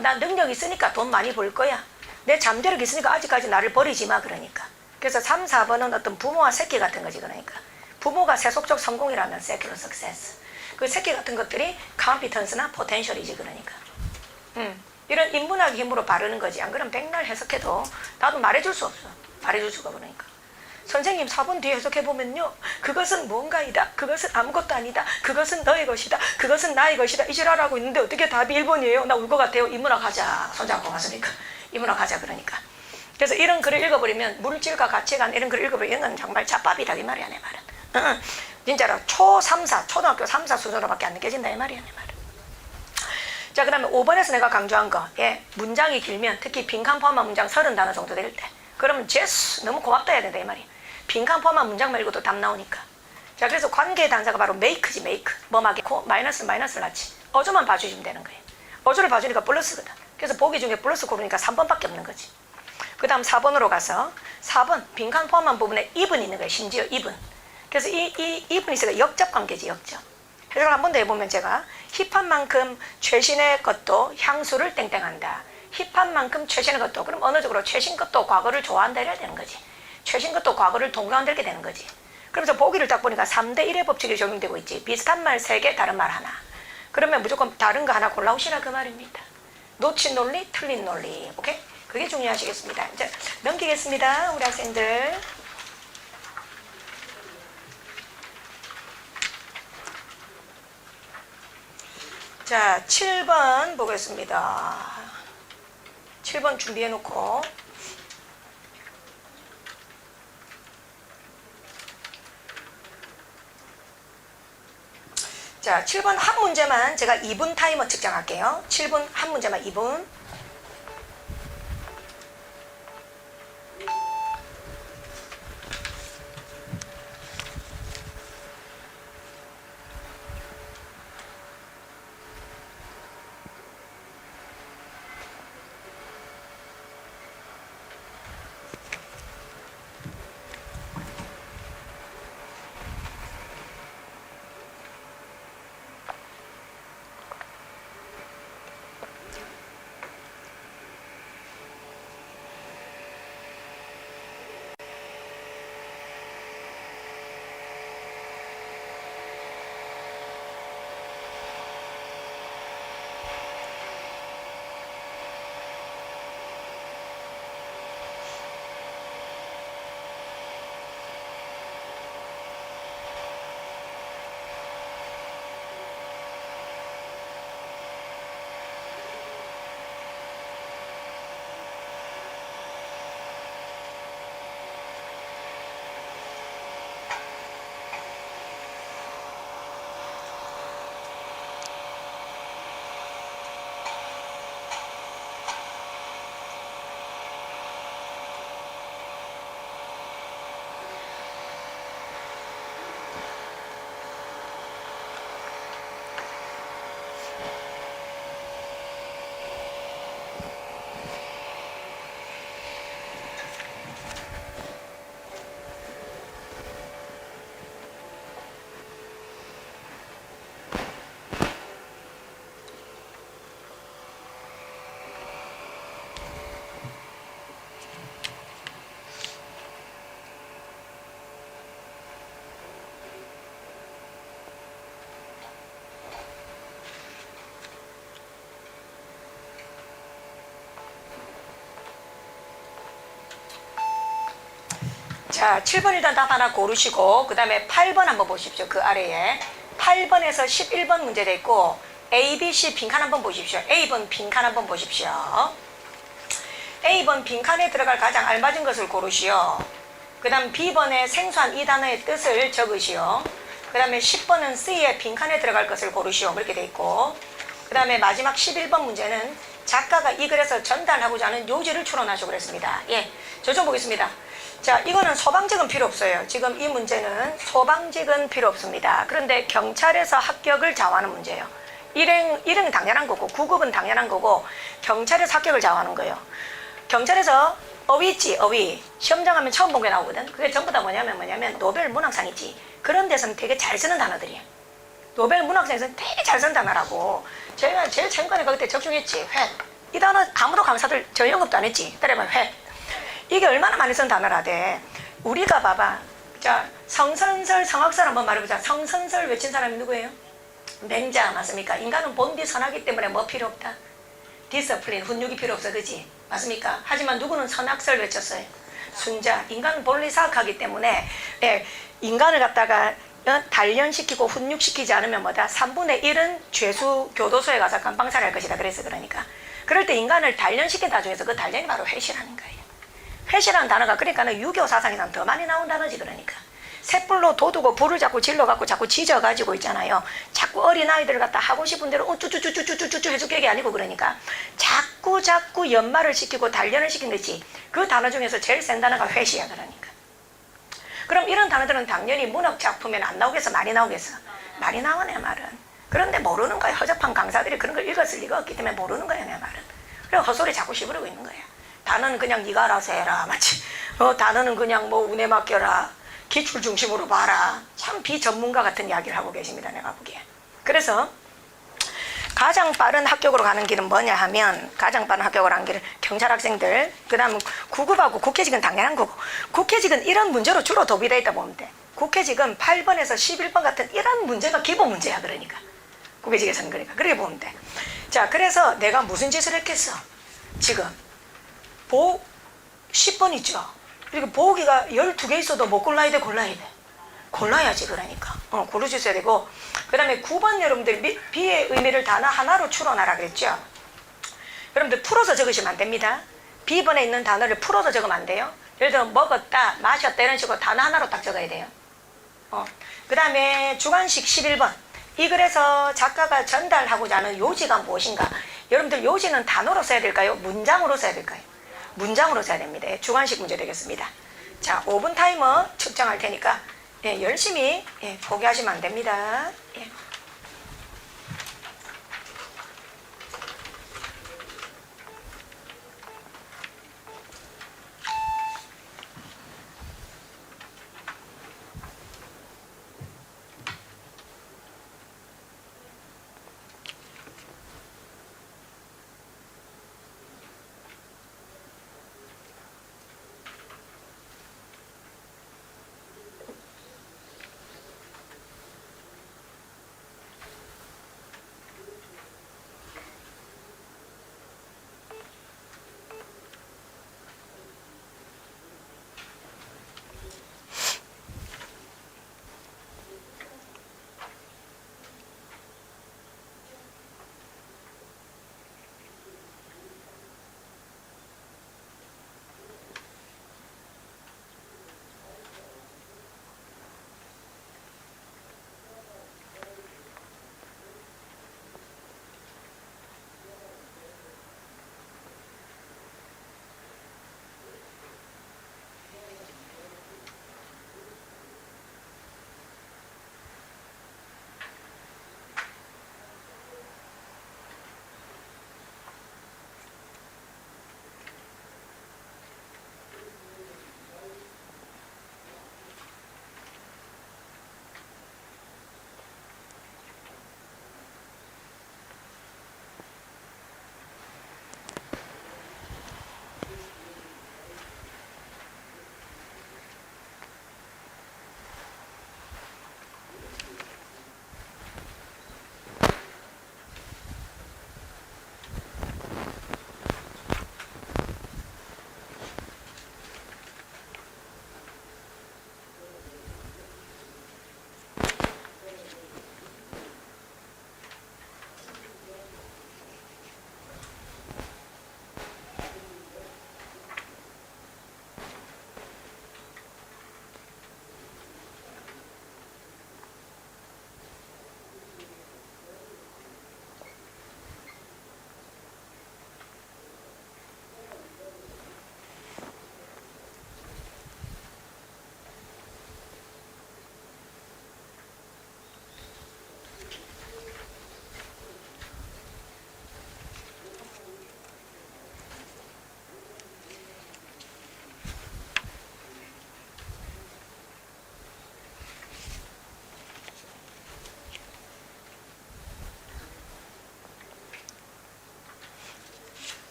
나 능력 있으니까 돈 많이 벌 거야. 내 잠재력 있으니까 아직까지 나를 버리지 마. 그러니까 그래서 3, 4번은 어떤 부모와 새끼 같은 거지. 그러니까 부모가 세속적 성공이라면 secular success. 그 새끼 같은 것들이 competence나 potential이지. 그러니까 이런 인문학 힘으로 바르는 거지. 안 그러면 백날 해석해도 나도 말해줄 수 없어. 말해줄 수가. 그러니까 선생님 4번 뒤에 해석해보면요, 그것은 뭔가이다, 그것은 아무것도 아니다, 그것은 너의 것이다, 그것은 나의 것이다, 이 지랄하고 있는데 어떻게 답이 1번이에요? 나 울 것 같아요. 인문학 하자. 손잡고 갔으니까 인문학 하자. 그러니까 그래서 이런 글을 읽어버리면 물질과 가치관 이런 글을 읽어버리면 이건 정말 잡밥이다 이 말이야 내 말은. 진짜로 초 3, 4 초등학교 3, 4 수준으로밖에 안 느껴진다 이 말이야 내 말은. 자, 그 다음에 5번에서 내가 강조한 거, 예, 문장이 길면 특히 빈칸 포함한 문장 30단어 정도 될 때 그러면 제스 너무 고맙다 해야 된다 이 말이야. 빈칸 포함한 문장 말고도 답 나오니까. 자, 그래서 관계의 단사가 바로 make지. make 뭐하게 마이너스를 낳지. 어조만 봐주시면 되는 거예요. 어조를 봐주니까 플러스거든. 그래서 보기 중에 플러스 고르니까 3번밖에 없는 거지. 그 다음 4번으로 가서 4번 빈칸 포함한 부분에 even 있는 거예요. 심지어 even. 그래서 이 even 있으니까 역접 관계지. 역접. 해석을 한 번 더 해보면 제가 힙합만큼 최신의 것도 향수를 땡땡한다. 힙합만큼 최신의 것도, 그럼 언어적으로 최신 것도 과거를 좋아한다 이래야 되는 거지. 최신 것도 과거를 동경한다 이렇게 되는 거지. 그러면서 보기를 딱 보니까 3대 1의 법칙이 적용되고 있지. 비슷한 말 3개, 다른 말 하나. 그러면 무조건 다른 거 하나 골라오시라 그 말입니다. 놓친 논리, 틀린 논리. 오케이? 그게 중요하시겠습니다. 이제 넘기겠습니다. 우리 학생들. 자, 7번 보겠습니다. 7번 준비해놓고. 자, 7번 한 문제만 제가 2분 타이머 측정할게요. 7분 한 문제만 2분. 자, 7번 일단 답 하나 고르시고 그 다음에 8번 한번 보십시오. 그 아래에 8번에서 11번 문제 돼 있고 A, B, C 빈칸 한번 보십시오. A번 빈칸 한번 보십시오. A번 빈칸에 들어갈 가장 알맞은 것을 고르시오. 그 다음 B번에 생소한 이 단어의 뜻을 적으시오. 그 다음에 10번은 C의 빈칸에 들어갈 것을 고르시오. 그렇게 돼 있고 그 다음에 마지막 11번 문제는 작가가 이 글에서 전달하고자 하는 요지를 추론하시오 그랬습니다. 예, 저 좀 보겠습니다. 자, 이거는 소방직은 필요 없어요. 지금 이 문제는 소방직은 필요 없습니다. 그런데 경찰에서 합격을 좌우하는 문제예요. 일행은 당연한 거고 9급은 당연한 거고 경찰에서 합격을 좌우하는 거예요. 경찰에서 어휘 있지, 어휘. 시험장 가면 처음 본 게 나오거든. 그게 전부 다 뭐냐면 노벨 문학상이지. 그런 데서는 되게 잘 쓰는 단어들이에요. 노벨 문학상에서는 되게 잘 쓰는 단어라고. 제가 제일 최근에 그때 적중했지. 획. 이 단어 아무도 강사들 저 영업도 안 했지. 따라해봐, 획. 이게 얼마나 많이 쓴 단어라대. 우리가 봐봐. 자, 성선설, 성악설 한번 말해보자. 성선설 외친 사람이 누구예요? 맹자 맞습니까? 인간은 본디 선하기 때문에 뭐 필요 없다? 디스플린, 훈육이 필요 없어, 그지? 맞습니까? 하지만 누구는 선악설 외쳤어요? 순자. 인간은 본래 사악하기 때문에 인간을 갖다가 단련시키고 훈육시키지 않으면 뭐다? 3분의 1은 죄수 교도소에 가서 감방살이 할 것이다. 그래서 그러니까. 그럴 때 인간을 단련시킨다 중에서 그 단련이 바로 회시라는 거예요. 회시라는 단어가 그러니까는 유교 사상에서는 더 많이 나온 단어지. 그러니까 셋불로 도두고 불을 자꾸 질러갖고 자꾸 지져가지고 있잖아요. 자꾸 어린아이들 갖다 하고 싶은 대로 쭈쭈쭈쭈쭈쭈쭈 해줄게 게 아니고 그러니까 자꾸 연말을 시키고 단련을 시킨 거지. 그 단어 중에서 제일 센 단어가 회시야. 그러니까 그럼 이런 단어들은 당연히 문학 작품에는 안 나오겠어? 많이 나오겠어? 많이 나오네 말은. 그런데 모르는 거야. 허접한 강사들이 그런 걸 읽었을 리가 없기 때문에 모르는 거야 내 말은. 그래서 헛소리 자꾸 씹으려고 있는 거야. 단어는 그냥 네가 알아서 해라. 마치 단어는 그냥 뭐 운에 맡겨라. 기출 중심으로 봐라. 참 비전문가 같은 이야기를 하고 계십니다. 내가 보기에. 그래서 가장 빠른 합격으로 가는 길은 뭐냐 하면 가장 빠른 합격으로 가는 길은 경찰 학생들 그 다음 9급하고 국회직은 당연한 거고 국회직은 이런 문제로 주로 도비되어 있다 보면 돼. 국회 지금 8번에서 11번 같은 이런 문제가 기본 문제야. 그러니까 국회직에 선거니까 그렇게 보면 돼. 자, 그래서 내가 무슨 짓을 했겠어? 지금 보 10번 있죠. 그리고 보기가 12개 있어도 못 골라야 돼, 골라야 돼? 골라야지. 그러니까 고를 수 있어야 되고, 그 다음에 9번 여러분들 비의 의미를 단어 하나로 추론하라 그랬죠. 여러분들 풀어서 적으시면 안 됩니다. B번에 있는 단어를 풀어서 적으면 안 돼요. 예를 들어 먹었다, 마셨다 이런 식으로 단어 하나로 딱 적어야 돼요. 그 다음에 주관식 11번. 이 글에서 작가가 전달하고자 하는 요지가 무엇인가? 여러분들 요지는 단어로 써야 될까요? 문장으로 써야 될까요? 문장으로 써야 됩니다. 주관식 문제 되겠습니다. 자, 5분 타이머 측정할 테니까 열심히 포기하시면 안 됩니다.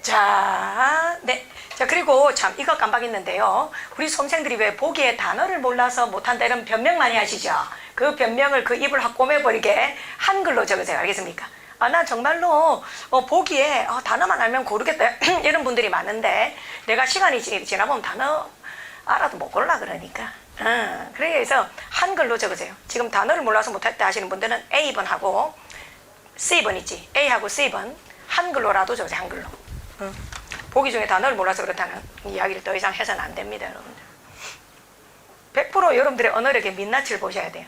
자, 네. 자, 그리고 참, 이거 깜빡했는데요. 우리 수험생들이 왜 보기에 단어를 몰라서 못한다 이런 변명 많이 하시죠? 그 변명을 그 입을 확 꼬매버리게 한글로 적으세요. 알겠습니까? 아, 나 정말로 보기에 단어만 알면 고르겠다 이런 분들이 많은데 내가 시간이 지나보면 단어 알아도 못 골라 그러니까. 그래서 한글로 적으세요. 지금 단어를 몰라서 못했다 하시는 분들은 A번 하고 C번 있지. A하고 C번 한글로라도 적으세요. 한글로. 보기 중에 단어를 몰라서 그렇다는 이야기를 더 이상 해서는 안 됩니다. 여러분들. 100% 여러분들의 언어력의 민낯을 보셔야 돼요.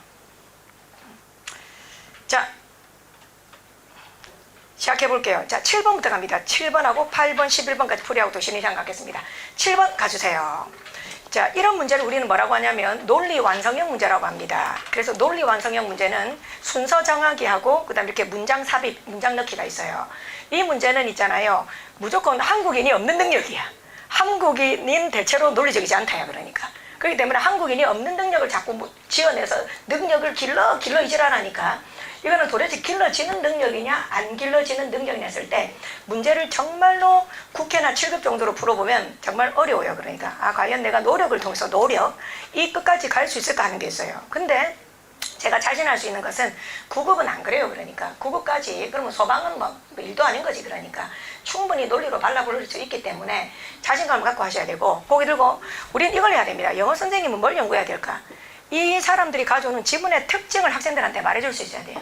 자, 시작해 볼게요. 자, 7번부터 갑니다. 7번하고 8번, 11번까지 풀이하고 도시는 시간 갖겠습니다. 7번 가주세요. 자, 이런 문제를 우리는 뭐라고 하냐면 논리 완성형 문제라고 합니다. 그래서 논리 완성형 문제는 순서 정하기하고 그 다음에 이렇게 문장 삽입, 문장 넣기가 있어요. 이 문제는 있잖아요. 무조건 한국인이 없는 능력이야. 한국인인 대체로 논리적이지 않다야. 그러니까. 그렇기 때문에 한국인이 없는 능력을 자꾸 지어내서 능력을 길러 이질하라니까 이거는 도대체 길러지는 능력이냐 안 길러지는 능력이냐 했을 때 문제를 정말로 국회나 7급 정도로 풀어보면 정말 어려워요. 그러니까 과연 내가 노력을 통해서 이 끝까지 갈 수 있을까 하는 게 있어요. 근데 제가 자신할 수 있는 것은 9급은 안 그래요. 그러니까 9급까지 그러면 소방은 뭐 일도 아닌 거지. 그러니까 충분히 논리로 발라볼 수 있기 때문에 자신감을 갖고 하셔야 되고 보기 들고 우린 이걸 해야 됩니다. 영어 선생님은 뭘 연구해야 될까? 이 사람들이 가져오는 지문의 특징을 학생들한테 말해줄 수 있어야 돼요.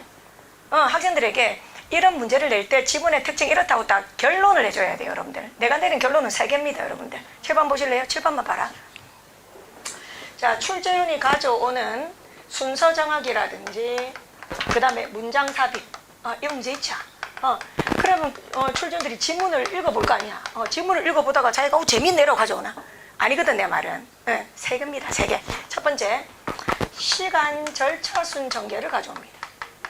학생들에게 이런 문제를 낼 때 지문의 특징이 이렇다고 딱 결론을 해줘야 돼요. 여러분들. 내가 내린 결론은 3개입니다. 여러분들. 7번 보실래요? 7번만 봐라. 자, 출제윤이 가져오는 순서 정하기라든지 그 다음에 문장 삽입 이 문제 있죠. 그러면 출제원들이 지문을 읽어볼 거 아니야. 지문을 읽어보다가 자기가 재밌네라고 가져오나? 아니거든 내 말은. 3개입니다. 3개. 첫 번째 시간 절차 순 전개를 가져옵니다.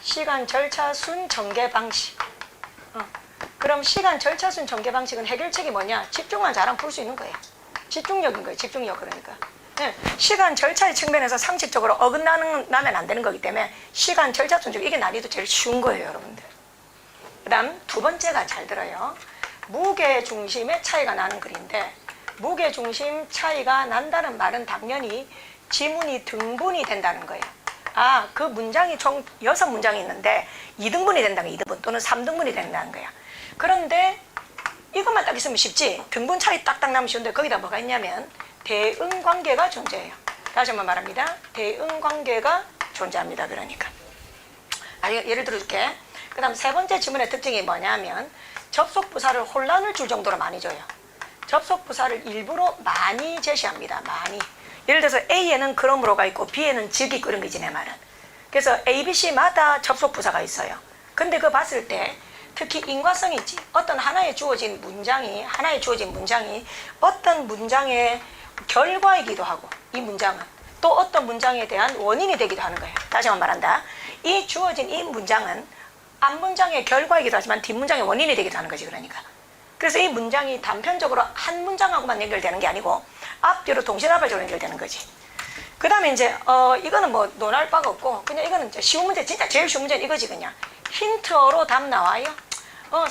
시간 절차 순 전개 방식. 그럼 시간 절차 순 전개 방식은 해결책이 뭐냐? 집중만 잘하면 풀 수 있는 거야. 집중력인 거예요. 집중력. 그러니까 시간 절차의 측면에서 상식적으로 어긋나면 안 되는 거기 때문에 시간 절차 순 전개 이게 난이도 제일 쉬운 거예요. 여러분들. 그 다음 두 번째가 잘 들어요. 무게중심의 차이가 나는 글인데 무게중심 차이가 난다는 말은 당연히 지문이 등분이 된다는 거예요. 그 문장이 총 6문장이 있는데 2등분이 된다는 거야. 2등분 또는 3등분이 된다는 거야. 그런데 이것만 딱 있으면 쉽지. 등분 차이 딱딱 나면 쉬운데 거기다 뭐가 있냐면 대응관계가 존재해요. 다시 한번 말합니다. 대응관계가 존재합니다. 그러니까 예를 들어줄게. 그 다음 세 번째 지문의 특징이 뭐냐면 접속부사를 혼란을 줄 정도로 많이 줘요. 접속부사를 일부러 많이 제시합니다. 많이. 예를 들어서 A에는 그러므로가 있고 B에는 즉이 있고 이런 거지 내 말은. 그래서 A, B, C마다 접속부사가 있어요. 근데 그거 봤을 때 특히 인과성이 있지. 어떤 하나에 주어진 문장이 어떤 문장의 결과이기도 하고 이 문장은 또 어떤 문장에 대한 원인이 되기도 하는 거예요. 다시 한번 말한다. 이 주어진 이 문장은 앞문장의 결과이기도 하지만 뒷문장의 원인이 되기도 하는 거지. 그러니까. 그래서 이 문장이 단편적으로 한 문장하고만 연결되는 게 아니고 앞뒤로 동시다발적으로 연결되는 거지. 그 다음에 이제 이거는 뭐 논할 바가 없고 그냥 이거는 이제 쉬운 문제, 진짜 제일 쉬운 문제는 이거지. 그냥 힌트어로 답 나와요.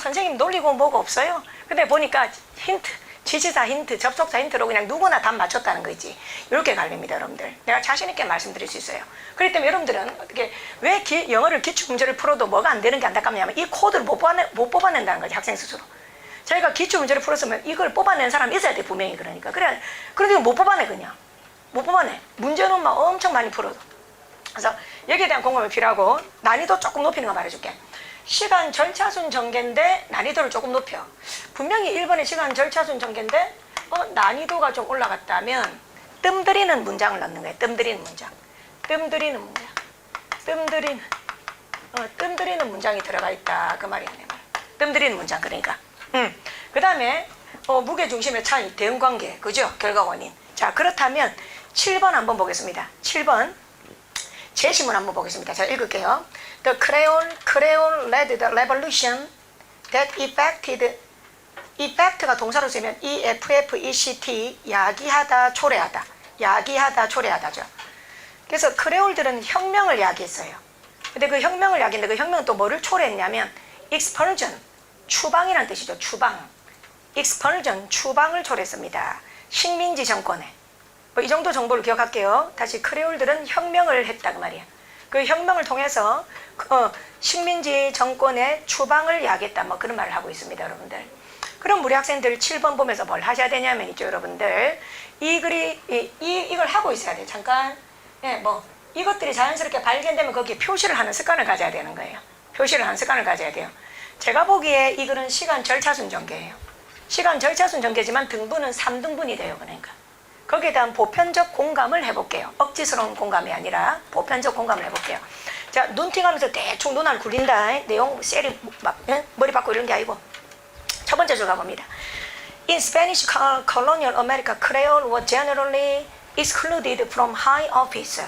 선생님 놀리고 뭐고 없어요. 근데 보니까 힌트, 지시사 힌트, 접속사 힌트로 그냥 누구나 답 맞췄다는 거지. 이렇게 갈립니다. 여러분들. 내가 자신 있게 말씀드릴 수 있어요. 그렇기 때문에 여러분들은 어떻게 왜 영어를 기출문제를 풀어도 뭐가 안 되는 게 안타깝냐면 이 코드를 못 뽑아낸다는 거지. 학생 스스로. 자기가 기출문제를 풀었으면 이걸 뽑아낸 사람이 있어야 돼. 분명히. 그러니까 그런데 못 뽑아내. 그냥 못 뽑아내. 문제는 막 엄청 많이 풀어도. 그래서 여기에 대한 공감이 필요하고 난이도 조금 높이는 거 말해줄게. 시간 절차순 전개인데 난이도를 조금 높여. 분명히 1번의 시간 절차순 전개인데 난이도가 좀 올라갔다면 뜸들이는 문장을 넣는 거예요. 뜸들이는 문장. 뜸들이는 문장이 들어가 있다. 그 말이야. 뜸들이는 문장. 그러니까. 그 다음에 무게중심의 차이, 대응관계, 그죠? 결과 원인. 자, 그렇다면 7번 한번 보겠습니다. 7번 제시문 한번 보겠습니다. 자, 읽을게요. The crayon led the revolution that effect가 동사로 쓰면 EFFECT, 야기하다, 초래하다죠. 그래서 크레올들은 혁명을 야기했어요. 근데 그 혁명을 야기했는데 그 혁명은 또 뭐를 초래했냐면 expulsion, 추방이라는 뜻이죠. 추방. expulsion, 추방을 초래했습니다. 식민지 정권에. 뭐 이 정도 정보를 기억할게요. 다시 크레올들은 혁명을 했다 그 말이야. 그 혁명을 통해서 식민지 정권의 추방을 야기했다. 뭐 그런 말을 하고 있습니다, 여러분들. 그럼 우리 학생들 7번 보면서 뭘 하셔야 되냐면 있죠, 여러분들. 이걸 하고 있어야 돼요. 잠깐. 예, 뭐 이것들이 자연스럽게 발견되면 거기에 표시를 하는 습관을 가져야 되는 거예요. 표시를 하는 습관을 가져야 돼요. 제가 보기에 이 글은 시간 절차순 전개예요. 시간 절차순 전개지만 등분은 3등분이 돼요. 그러니까 거기에 대한 보편적 공감을 해볼게요. 억지스러운 공감이 아니라 보편적 공감을 해볼게요. 자, 눈팅하면서 대충 눈알 굴린다. 내용 셀이 막 머리 박고 이런 게 아니고 첫 번째 줄 가봅니다. In Spanish colonial America, Creole was generally excluded from high office.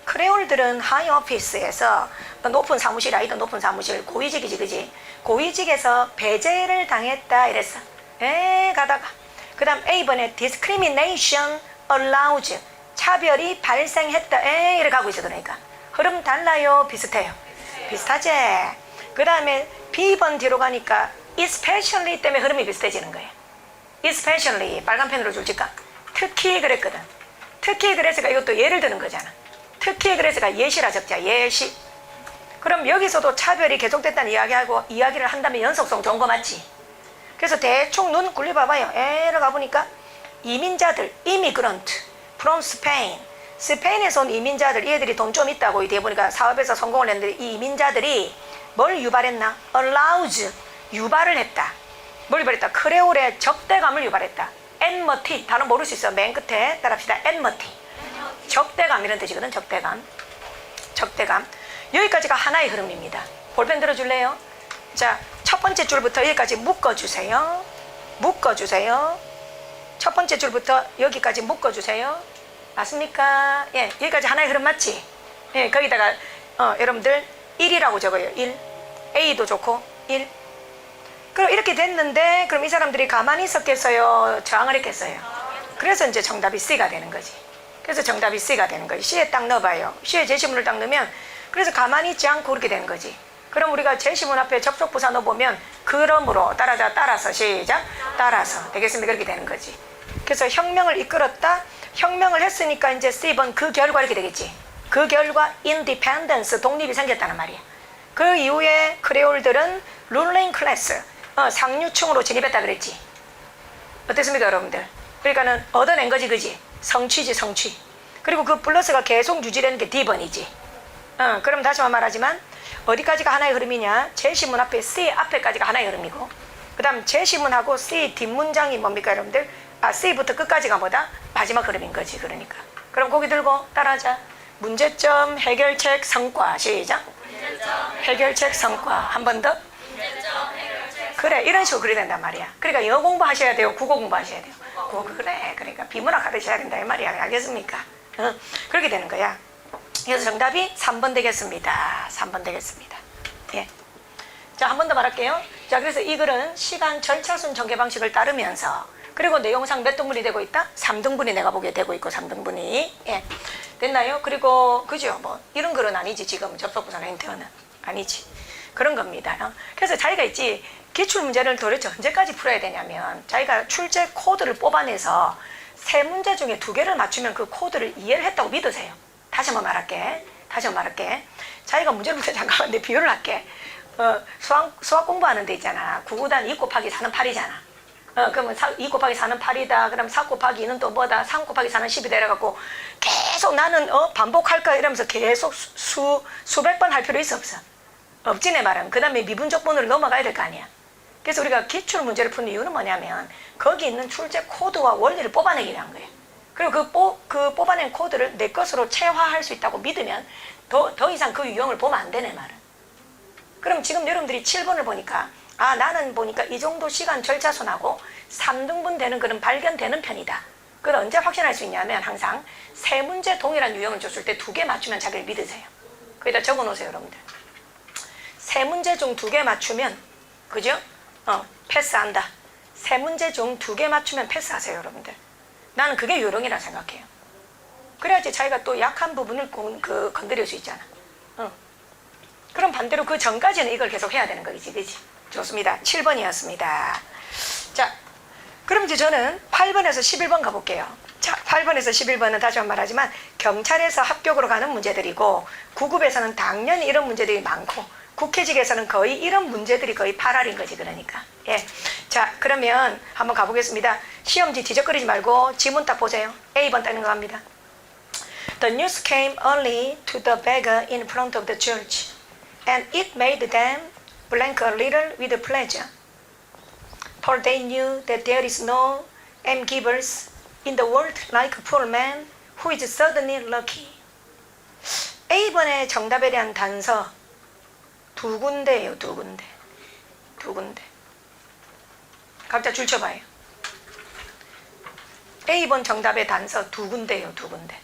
크레올들은 하이 오피스에서 높은 사무실 아이든 높은 사무실 고위직이지 그지 고위직에서 배제를 당했다 이랬어. 가다가 그 다음 A번에 discrimination allows 차별이 발생했다 이렇게 가고 있어. 그러니까 흐름 달라요 비슷해요 비슷하지. 그 다음에 B번 뒤로 가니까 especially 때문에 흐름이 비슷해지는 거예요. especially 빨간 펜으로 줄지까 특히 그랬거든. 특히 그래서가 이것도 예를 드는 거잖아. 특히 그래서가 예시라 적자 예시. 그럼 여기서도 차별이 계속됐다는 이야기를 한다면 연속성 좋은 거 맞지? 그래서 대충 눈 굴려봐봐요. 에러 가보니까 이민자들 immigrant from Spain 스페인에서 온 이민자들 얘들이 돈 좀 있다고 이 뒤에 보니까 사업에서 성공을 했는데 이 이민자들이 뭘 유발했나? allows 유발을 했다. 뭘 유발했다? 크레올의 적대감을 유발했다. enmity 단어 모를 수 있어. 맨 끝에 따라합시다. enmity 적대감 이런 뜻이거든. 적대감. 여기까지가 하나의 흐름입니다. 볼펜 들어줄래요? 자, 첫 번째 줄부터 여기까지 묶어주세요. 첫 번째 줄부터 여기까지 묶어주세요. 맞습니까? 예, 여기까지 하나의 흐름 맞지? 예, 거기다가 여러분들 1이라고 적어요. 1. A도 좋고 1. 그럼 이렇게 됐는데 그럼 이 사람들이 가만히 있었겠어요? 저항을 했겠어요? 그래서 이제 정답이 C가 되는 거지. 그래서 정답이 C가 되는 거예요. C에 딱 넣어봐요. C에 제시문을 딱 넣으면 그래서 가만히 있지 않고 그렇게 되는 거지. 그럼 우리가 제시문 앞에 접속부사 넣어보면 그러므로 따라서 시작 따라서 되겠습니다. 그렇게 되는 거지. 그래서 혁명을 이끌었다. 혁명을 했으니까 이제 C번 그 결과 이렇게 되겠지. 그 결과 independence 독립이 생겼다는 말이야. 그 이후에 크레올들은 룰링 클래스 상류층으로 진입했다 그랬지. 어땠습니까 여러분들? 그러니까는 얻어낸 거지 그지? 성취지 성취. 그리고 그 플러스가 계속 유지되는 게 D번이지. 그럼 다시 말하지만 어디까지가 하나의 흐름이냐? 제시문 앞에 C 앞에까지가 하나의 흐름이고 그 다음 제시문하고 C 뒷문장이 뭡니까 여러분들? C부터 끝까지가 뭐다? 마지막 흐름인 거지. 그러니까 그럼 고기 들고 따라하자. 문제점 해결책 성과 시작. 해결책 성과 한 번 더. 그래 이런 식으로 그려야 된단 말이야. 그러니까 영어 공부하셔야 돼요? 국어 공부하셔야 돼요? 그래 그러니까 비문학 가르쳐야 된다 이 말이야. 알겠습니까? 그렇게 되는 거야. 그래서 정답이 3번 되겠습니다. 3번 되겠습니다. 예. 자, 한 번 더 말할게요. 자, 그래서 이 글은 시간 절차순 전개 방식을 따르면서 그리고 내용상 몇 등분이 되고 있다? 3등분이 내가 보기에 되고 있고 3등분이 예. 됐나요? 그리고 그죠? 뭐 이런 글은 아니지. 지금 접속부사나 인터는 아니지. 그런 겁니다. 그래서 자기가 있지 기출문제를 도대체 언제까지 풀어야 되냐면 자기가 출제 코드를 뽑아내서 3문제 중에 2개를 맞추면 그 코드를 이해를 했다고 믿으세요. 다시 한번 말할게. 자기가 문제를 풀때 잠깐만 내 비유를 할게. 수학 공부하는 데 있잖아. 9구단 2 곱하기 4는 8이잖아. 그러면 2 곱하기 4는 8이다. 그럼 4 곱하기 2는 또 뭐다? 3 곱하기 4는 10이 되어갖고 계속 나는 반복할까 이러면서 계속 수백 번 할 필요 있어 없어? 없지 내 말은. 그 다음에 미분적 번호를 넘어가야 될 거 아니야. 그래서 우리가 기출 문제를 푸는 이유는 뭐냐면 거기 있는 출제 코드와 원리를 뽑아내기 위한 거예요. 그리고 그 뽑아낸 코드를 내 것으로 체화할 수 있다고 믿으면 더 이상 그 유형을 보면 안 되네 말은. 그럼 지금 여러분들이 7번을 보니까 나는 보니까 이 정도 시간 절차순하고 3등분 되는 그런 발견되는 편이다. 그걸 언제 확신할 수 있냐면 항상 3문제 동일한 유형을 줬을 때 2개 맞추면 자기를 믿으세요. 거기다 적어놓으세요 여러분들. 3문제 중 2개 맞추면 그죠? 패스한다. 3문제 중 2개 맞추면 패스하세요 여러분들. 나는 그게 요령이라 생각해요. 그래야지 자기가 또 약한 부분을 건드릴 수 있잖아. 그럼 반대로 그 전까지는 이걸 계속 해야 되는 거지. 그치? 좋습니다. 7번이었습니다. 자, 그럼 이제 저는 8번에서 11번 가볼게요. 자, 8번에서 11번은 다시 한번 말하지만 경찰에서 합격으로 가는 문제들이고 구급에서는 당연히 이런 문제들이 많고 국회직에서는 거의 이런 문제들이 거의 8할인 거지 그러니까. 예. 자, 그러면 한번 가보겠습니다. 시험지 뒤적거리지 말고 지문 딱 보세요. A번 따는 거 갑니다. The news came early to the beggar in front of the church, and it made them blank a little with pleasure. For they knew that there is no almsgivers in the world like a poor man who is suddenly lucky. A번의 정답에 대한 단서 두 군데예요. 두 군데. 두 군데. 각자 줄 쳐봐요. A번 정답의 단서 두 군데예요. 두 군데.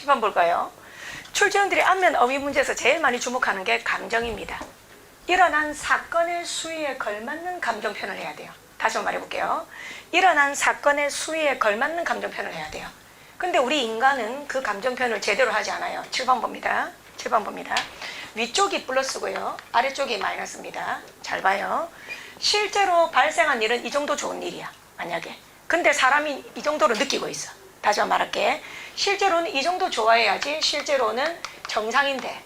한번 볼까요? 출제원들이 안면 어휘 문제에서 제일 많이 주목하는 게 감정입니다. 일어난 사건의 수위에 걸맞는 감정 표현을 해야 돼요. 다시 한번 말해볼게요. 일어난 사건의 수위에 걸맞는 감정 표현을 해야 돼요. 근데 우리 인간은 그 감정 표현을 제대로 하지 않아요. 7번 봅니다. 7번 봅니다. 위쪽이 플러스고요. 아래쪽이 마이너스입니다. 잘 봐요. 실제로 발생한 일은 이 정도 좋은 일이야. 만약에. 근데 사람이 이 정도로 느끼고 있어. 다시 한번 말할게. 실제로는 이 정도 좋아해야지 실제로는 정상인데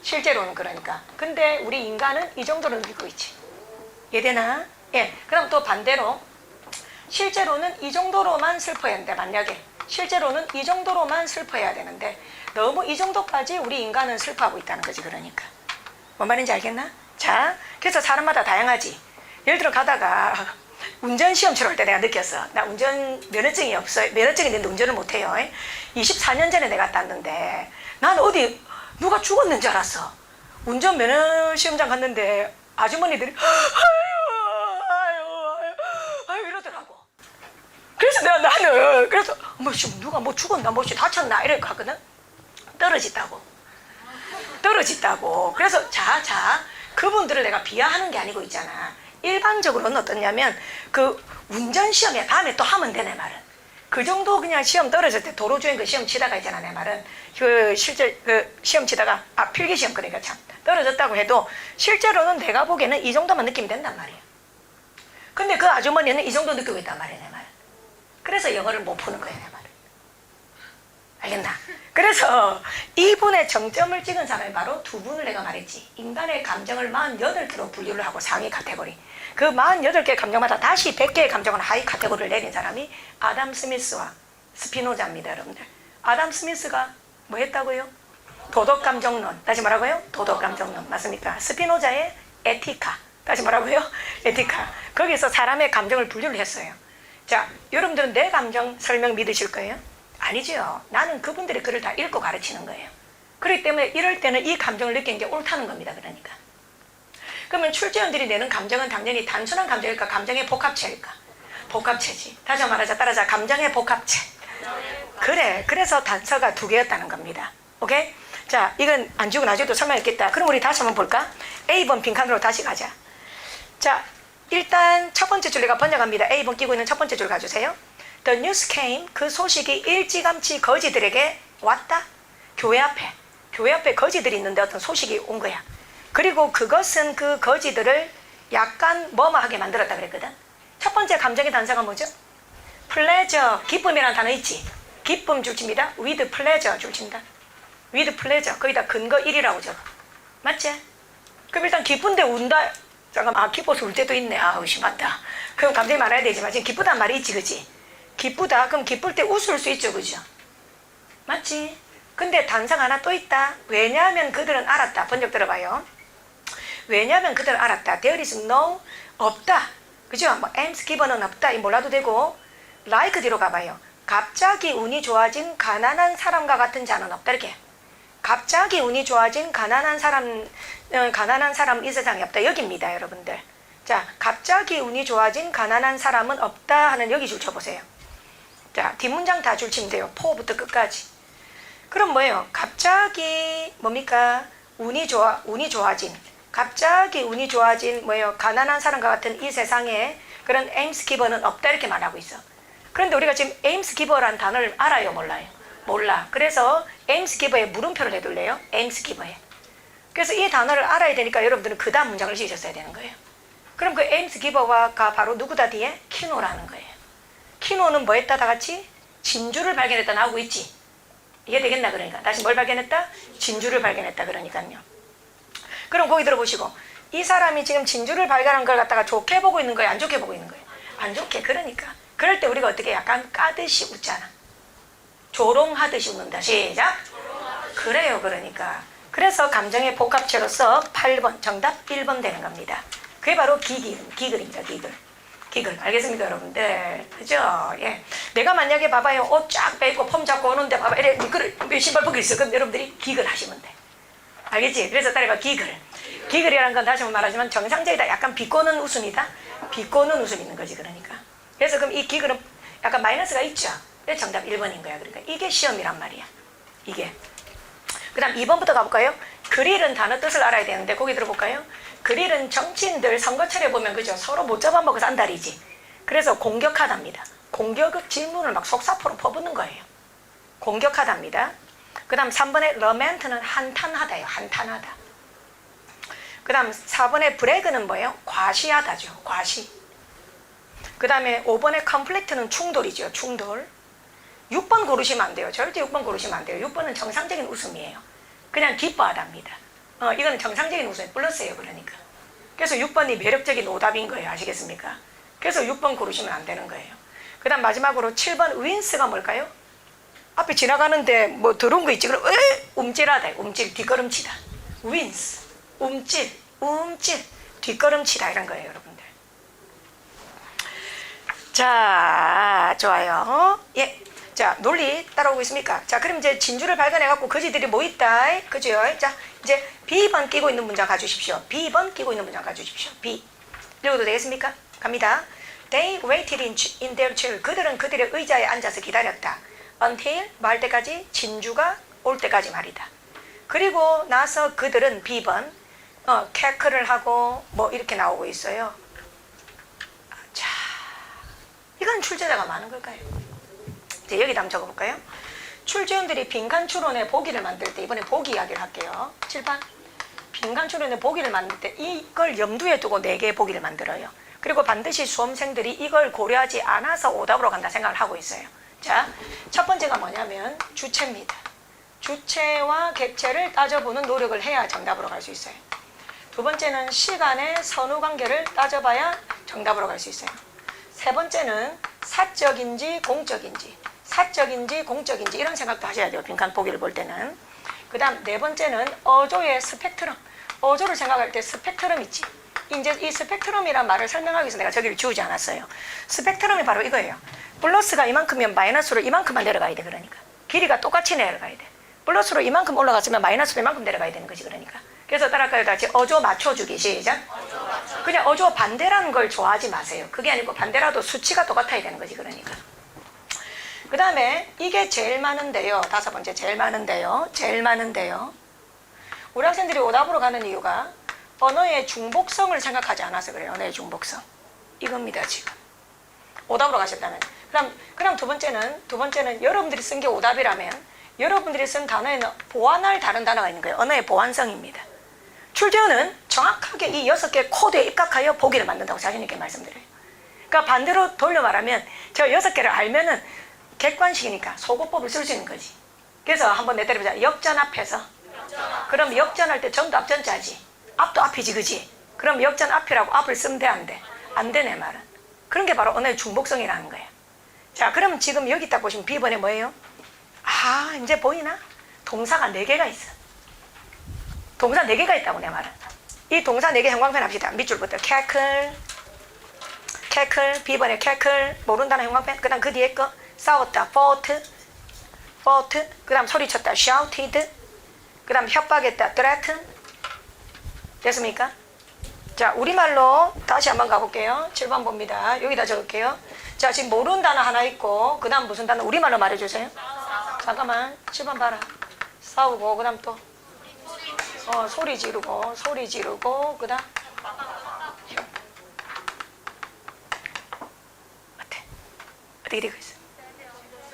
실제로는 그러니까 근데 우리 인간은 이 정도로 느끼고 있지. 이해되나? 예. 그럼 또 반대로 실제로는 이 정도로만 슬퍼해야 되는데 만약에 실제로는 이 정도로만 슬퍼해야 되는데 너무 이 정도까지 우리 인간은 슬퍼하고 있다는 거지. 그러니까 뭔 말인지 알겠나? 자, 그래서 사람마다 다양하지. 예를 들어 가다가 운전 시험 치러 올 때 내가 느꼈어. 나 운전 면허증이 없어요. 면허증이 있는데 운전을 못해요. 24년 전에 내가 땄는데 난 어디 누가 죽었는 줄 알았어. 운전 면허 시험장 갔는데 아주머니들이 아유 이러더라고. 그래서 나는 그래서 누가 뭐 죽었나 뭐 다쳤나 이렇게 하거든. 떨어졌다고. 그래서 자 그분들을 내가 비하하는 게 아니고 있잖아. 일반적으로는 어떠냐면 그 운전시험에 밤에 또 하면 돼. 내 말은 그 정도 그냥 시험 떨어질 때 도로주행 그 시험 치다가 있잖아. 내 말은 그 실제 그 시험 치다가 필기시험 그러니까 참 떨어졌다고 해도 실제로는 내가 보기에는 이 정도만 느끼면 된단 말이야. 근데 그 아주머니는 이 정도 느끼고 있단 말이야. 내 말은. 그래서 영어를 못 푸는 거야. 내 말은. 알겠나? 그래서 이분의 정점을 찍은 사람이 바로 두 분을 내가 말했지. 인간의 감정을 48개로 분류를 하고 상위 카테고리. 그 48개 감정마다 다시 100개의 감정을 하위 카테고리를 내린 사람이 아담 스미스와 스피노자입니다. 여러분들. 아담 스미스가 뭐 했다고요? 도덕감정론. 다시 뭐라고요? 도덕감정론. 맞습니까? 스피노자의 에티카. 다시 뭐라고요? 에티카. 거기서 사람의 감정을 분류를 했어요. 자, 여러분들은 내 감정 설명 믿으실 거예요? 아니죠. 나는 그분들의 글을 다 읽고 가르치는 거예요. 그렇기 때문에 이럴 때는 이 감정을 느끼는 게 옳다는 겁니다. 그러니까. 그러면 출제원들이 내는 감정은 당연히 단순한 감정일까? 감정의 복합체일까? 복합체지. 다시 말하자 따라자. 감정의 복합체. 그래. 그래서 단서가 두 개였다는 겁니다. 오케이? 자, 이건 안 주고 나중에도 설명했겠다. 그럼 우리 다시 한번 볼까? A번 빈칸으로 다시 가자. 자, 일단 첫 번째 줄 내가 번역합니다. A번 끼고 있는 첫 번째 줄 가주세요. The news came. 그 소식이 일찌감치 거지들에게 왔다. 교회 앞에 거지들이 있는데 어떤 소식이 온 거야. 그리고 그것은 그 거지들을 약간 뭐뭐하게 만들었다 그랬거든. 첫 번째 감정의 단서가 뭐죠? pleasure. 기쁨이라는 단어 있지. 기쁨 줄칩니다. with pleasure 줄칩니다. with pleasure. 거기다 근거 1이라고 적어. 맞지? 그럼 일단 기쁜데 운다. 잠깐만. 기뻐서 울 때도 있네. 아우씨 맞다. 그럼 감정이 많아야 되지만 지금 기쁘단 말이 있지. 그치? 기쁘다. 그럼 기쁠 때 웃을 수 있죠. 그죠? 맞지? 근데 단서가 하나 또 있다. 왜냐하면 그들은 알았다. 번역 들어봐요. 왜냐하면 그들은 알았다. There is no. 없다. 그죠? 뭐 M's given은 없다. 이 몰라도 되고 like 뒤로 가봐요. 갑자기 운이 좋아진 가난한 사람과 같은 자는 없다. 이렇게. 갑자기 운이 좋아진 가난한 사람 이 세상에 없다. 여기입니다. 여러분들. 자, 갑자기 운이 좋아진 가난한 사람은 없다 하는 여기 줄 쳐보세요. 자, 뒷문장 다 줄 치면 돼요. 포부터 끝까지. 그럼 뭐예요? 갑자기 뭡니까? 운이 좋아진. 갑자기 운이 좋아진 뭐예요? 가난한 사람과 같은 이 세상에 그런 에임스 기버는 없다 이렇게 말하고 있어. 그런데 우리가 지금 에임스 기버라는 단어를 알아요? 몰라요? 몰라. 그래서 에임스 기버에 물음표를 해둘래요? 에임스 기버에. 그래서 이 단어를 알아야 되니까 여러분들은 그 다음 문장을 지으셨어야 되는 거예요. 그럼 그 에임스 기버가 바로 누구다 뒤에? 키노라는 거예요. 키노는 뭐 했다 다 같이? 진주를 발견했다 나오고 있지. 이게 되겠나 그러니까. 다시 뭘 발견했다? 진주를 발견했다 그러니까요. 그럼 거기 들어보시고 이 사람이 지금 진주를 발견한 걸 갖다가 좋게 보고 있는 거예요? 안 좋게 보고 있는 거예요? 안 좋게. 그러니까 그럴 때 우리가 어떻게 약간 까듯이 웃잖아. 조롱하듯이 웃는다. 시작. 그래요. 그러니까 그래서 감정의 복합체로서 8번 정답 1번 되는 겁니다. 그게 바로 기글입니다. 기글. 알겠습니까 여러분들? 그죠? 예. 내가 만약에 봐봐요. 옷 쫙 빼고 폼 잡고 오는데 봐봐. 이래 미끌 신발 벗고 있어. 그럼 여러분들이 기글 하시면 돼. 알겠지? 그래서 따라해봐. 기글이라는 건 다시 한번 말하지만 정상적이다. 약간 비꼬는 웃음이다. 비꼬는 웃음이 있는 거지 그러니까. 그래서 그럼 이 기글은 약간 마이너스가 있죠. 그래서 정답 1번인 거야. 그러니까 이게 시험이란 말이야. 이게. 그 다음 2번부터 가볼까요? 그릴은 단어 뜻을 알아야 되는데 거기 들어볼까요? 그릴은 정치인들 선거철에 보면 그죠? 서로 못 잡아먹어서 안달이지. 그래서 공격하답니다. 공격 질문을 막 속사포로 퍼붓는 거예요. 공격하답니다. 그 다음 3번에 러멘트는 한탄하다예요. 한탄하다. 그 다음 4번에 브레그는 뭐예요? 과시하다죠. 과시. 그 다음에 5번에 컴플렉트는 충돌이죠. 충돌. 6번 고르시면 안 돼요. 절대 6번 고르시면 안 돼요. 6번은 정상적인 웃음이에요. 그냥 기뻐하답니다. 이거는 정상적인 웃음이 플러스예요. 그러니까. 그래서 6번이 매력적인 오답인 거예요. 아시겠습니까? 그래서 6번 고르시면 안 되는 거예요. 그 다음 마지막으로 7번 윈스가 뭘까요? 앞에 지나가는데 뭐 들어온 거 있지. 그럼 움찔하다. 움찔, 뒷걸음치다. 윈스, 움찔, 뒷걸음치다 이런 거예요. 여러분들. 자, 좋아요. 예. 자, 논리 따라오고 있습니까? 자, 그럼 이제 진주를 발견해갖고 거지들이 뭐 있다? 그죠? 자, 이제 B번 끼고 있는 문장 가주십시오. B번 끼고 있는 문장 가주십시오. B. 읽어도 되겠습니까? 갑니다. They waited in their chair. 그들은 그들의 의자에 앉아서 기다렸다. Until 뭐 할 때까지? 진주가 올 때까지 말이다. 그리고 나서 그들은 B번 캐크를 하고 뭐 이렇게 나오고 있어요. 자, 이건 출제자가 많은 걸까요? 이제 여기다 한번 적어볼까요? 출제원들이 빈칸 추론의 보기를 만들 때 이번에 보기 이야기를 할게요. 7번 빈칸 추론의 보기를 만들 때 이걸 염두에 두고 4개의 보기를 만들어요. 그리고 반드시 수험생들이 이걸 고려하지 않아서 오답으로 간다 생각을 하고 있어요. 자, 첫 번째가 뭐냐면 주체입니다. 주체와 객체를 따져보는 노력을 해야 정답으로 갈 수 있어요. 두 번째는 시간의 선후관계를 따져봐야 정답으로 갈 수 있어요. 세 번째는 사적인지 공적인지 이런 생각도 하셔야 돼요. 빈칸 보기를 볼 때는. 그 다음 네 번째는 어조의 스펙트럼. 어조를 생각할 때 스펙트럼 있지. 이제 이 스펙트럼이란 말을 설명하기 위해서 내가 저기를 지우지 않았어요. 스펙트럼이 바로 이거예요. 플러스가 이만큼이면 마이너스로 이만큼만 내려가야 돼. 그러니까 길이가 똑같이 내려가야 돼. 플러스로 이만큼 올라갔으면 마이너스로 이만큼 내려가야 되는 거지. 그러니까. 그래서 따라할까요? 다시 어조 맞춰주기. 시작. 그냥 어조 반대라는 걸 좋아하지 마세요. 그게 아니고 반대라도 수치가 똑같아야 되는 거지. 그러니까. 그 다음에 이게 제일 많은데요. 5번째 제일 많은데요. 우리 학생들이 오답으로 가는 이유가 언어의 중복성을 생각하지 않아서 그래요. 언어의 중복성. 이겁니다. 지금. 오답으로 가셨다면. 그럼 두 번째는 여러분들이 쓴 게 오답이라면 여러분들이 쓴 단어에는 보완할 다른 단어가 있는 거예요. 언어의 보완성입니다. 출제원은 정확하게 이 6개 코드에 입각하여 보기를 만든다고 자신 있게 말씀드려요. 그러니까 반대로 돌려 말하면 저 6개를 알면은 객관식이니까 소거법을 쓸 수 있는 거지. 그래서 한번 내때려보자. 역전 앞에서. 그럼 역전할 때 전도 앞전자지. 앞도 앞이지, 그지? 그럼 역전 앞이라고 앞을 쓰면 돼, 안 돼? 안 돼, 내 말은. 그런 게 바로 언어의 중복성이라는 거예요. 자, 그럼 지금 여기 딱 보시면 B번에 뭐예요? 아, 이제 보이나? 동사가 4개가 있어. 동사 4개가 있다고, 내 말은. 이 동사 4개 형광펜 합시다. 밑줄부터. 캐클, B번에 캐클, 모른다는 형광펜. 그 다음 그 뒤에 거. 싸웠다. fought. 그 다음 소리쳤다. shouted. 그 다음 협박했다. threaten. 됐습니까? 자, 우리말로 다시 한번 가볼게요. 7번 봅니다. 여기다 적을게요. 자, 지금 모르는 단어 하나 있고 그 다음 무슨 단어? 우리말로 말해주세요. 잠깐만. 7번 봐라. 싸우고 그 다음 또 소리 지르고 그 다음 어떻게 되고 있어?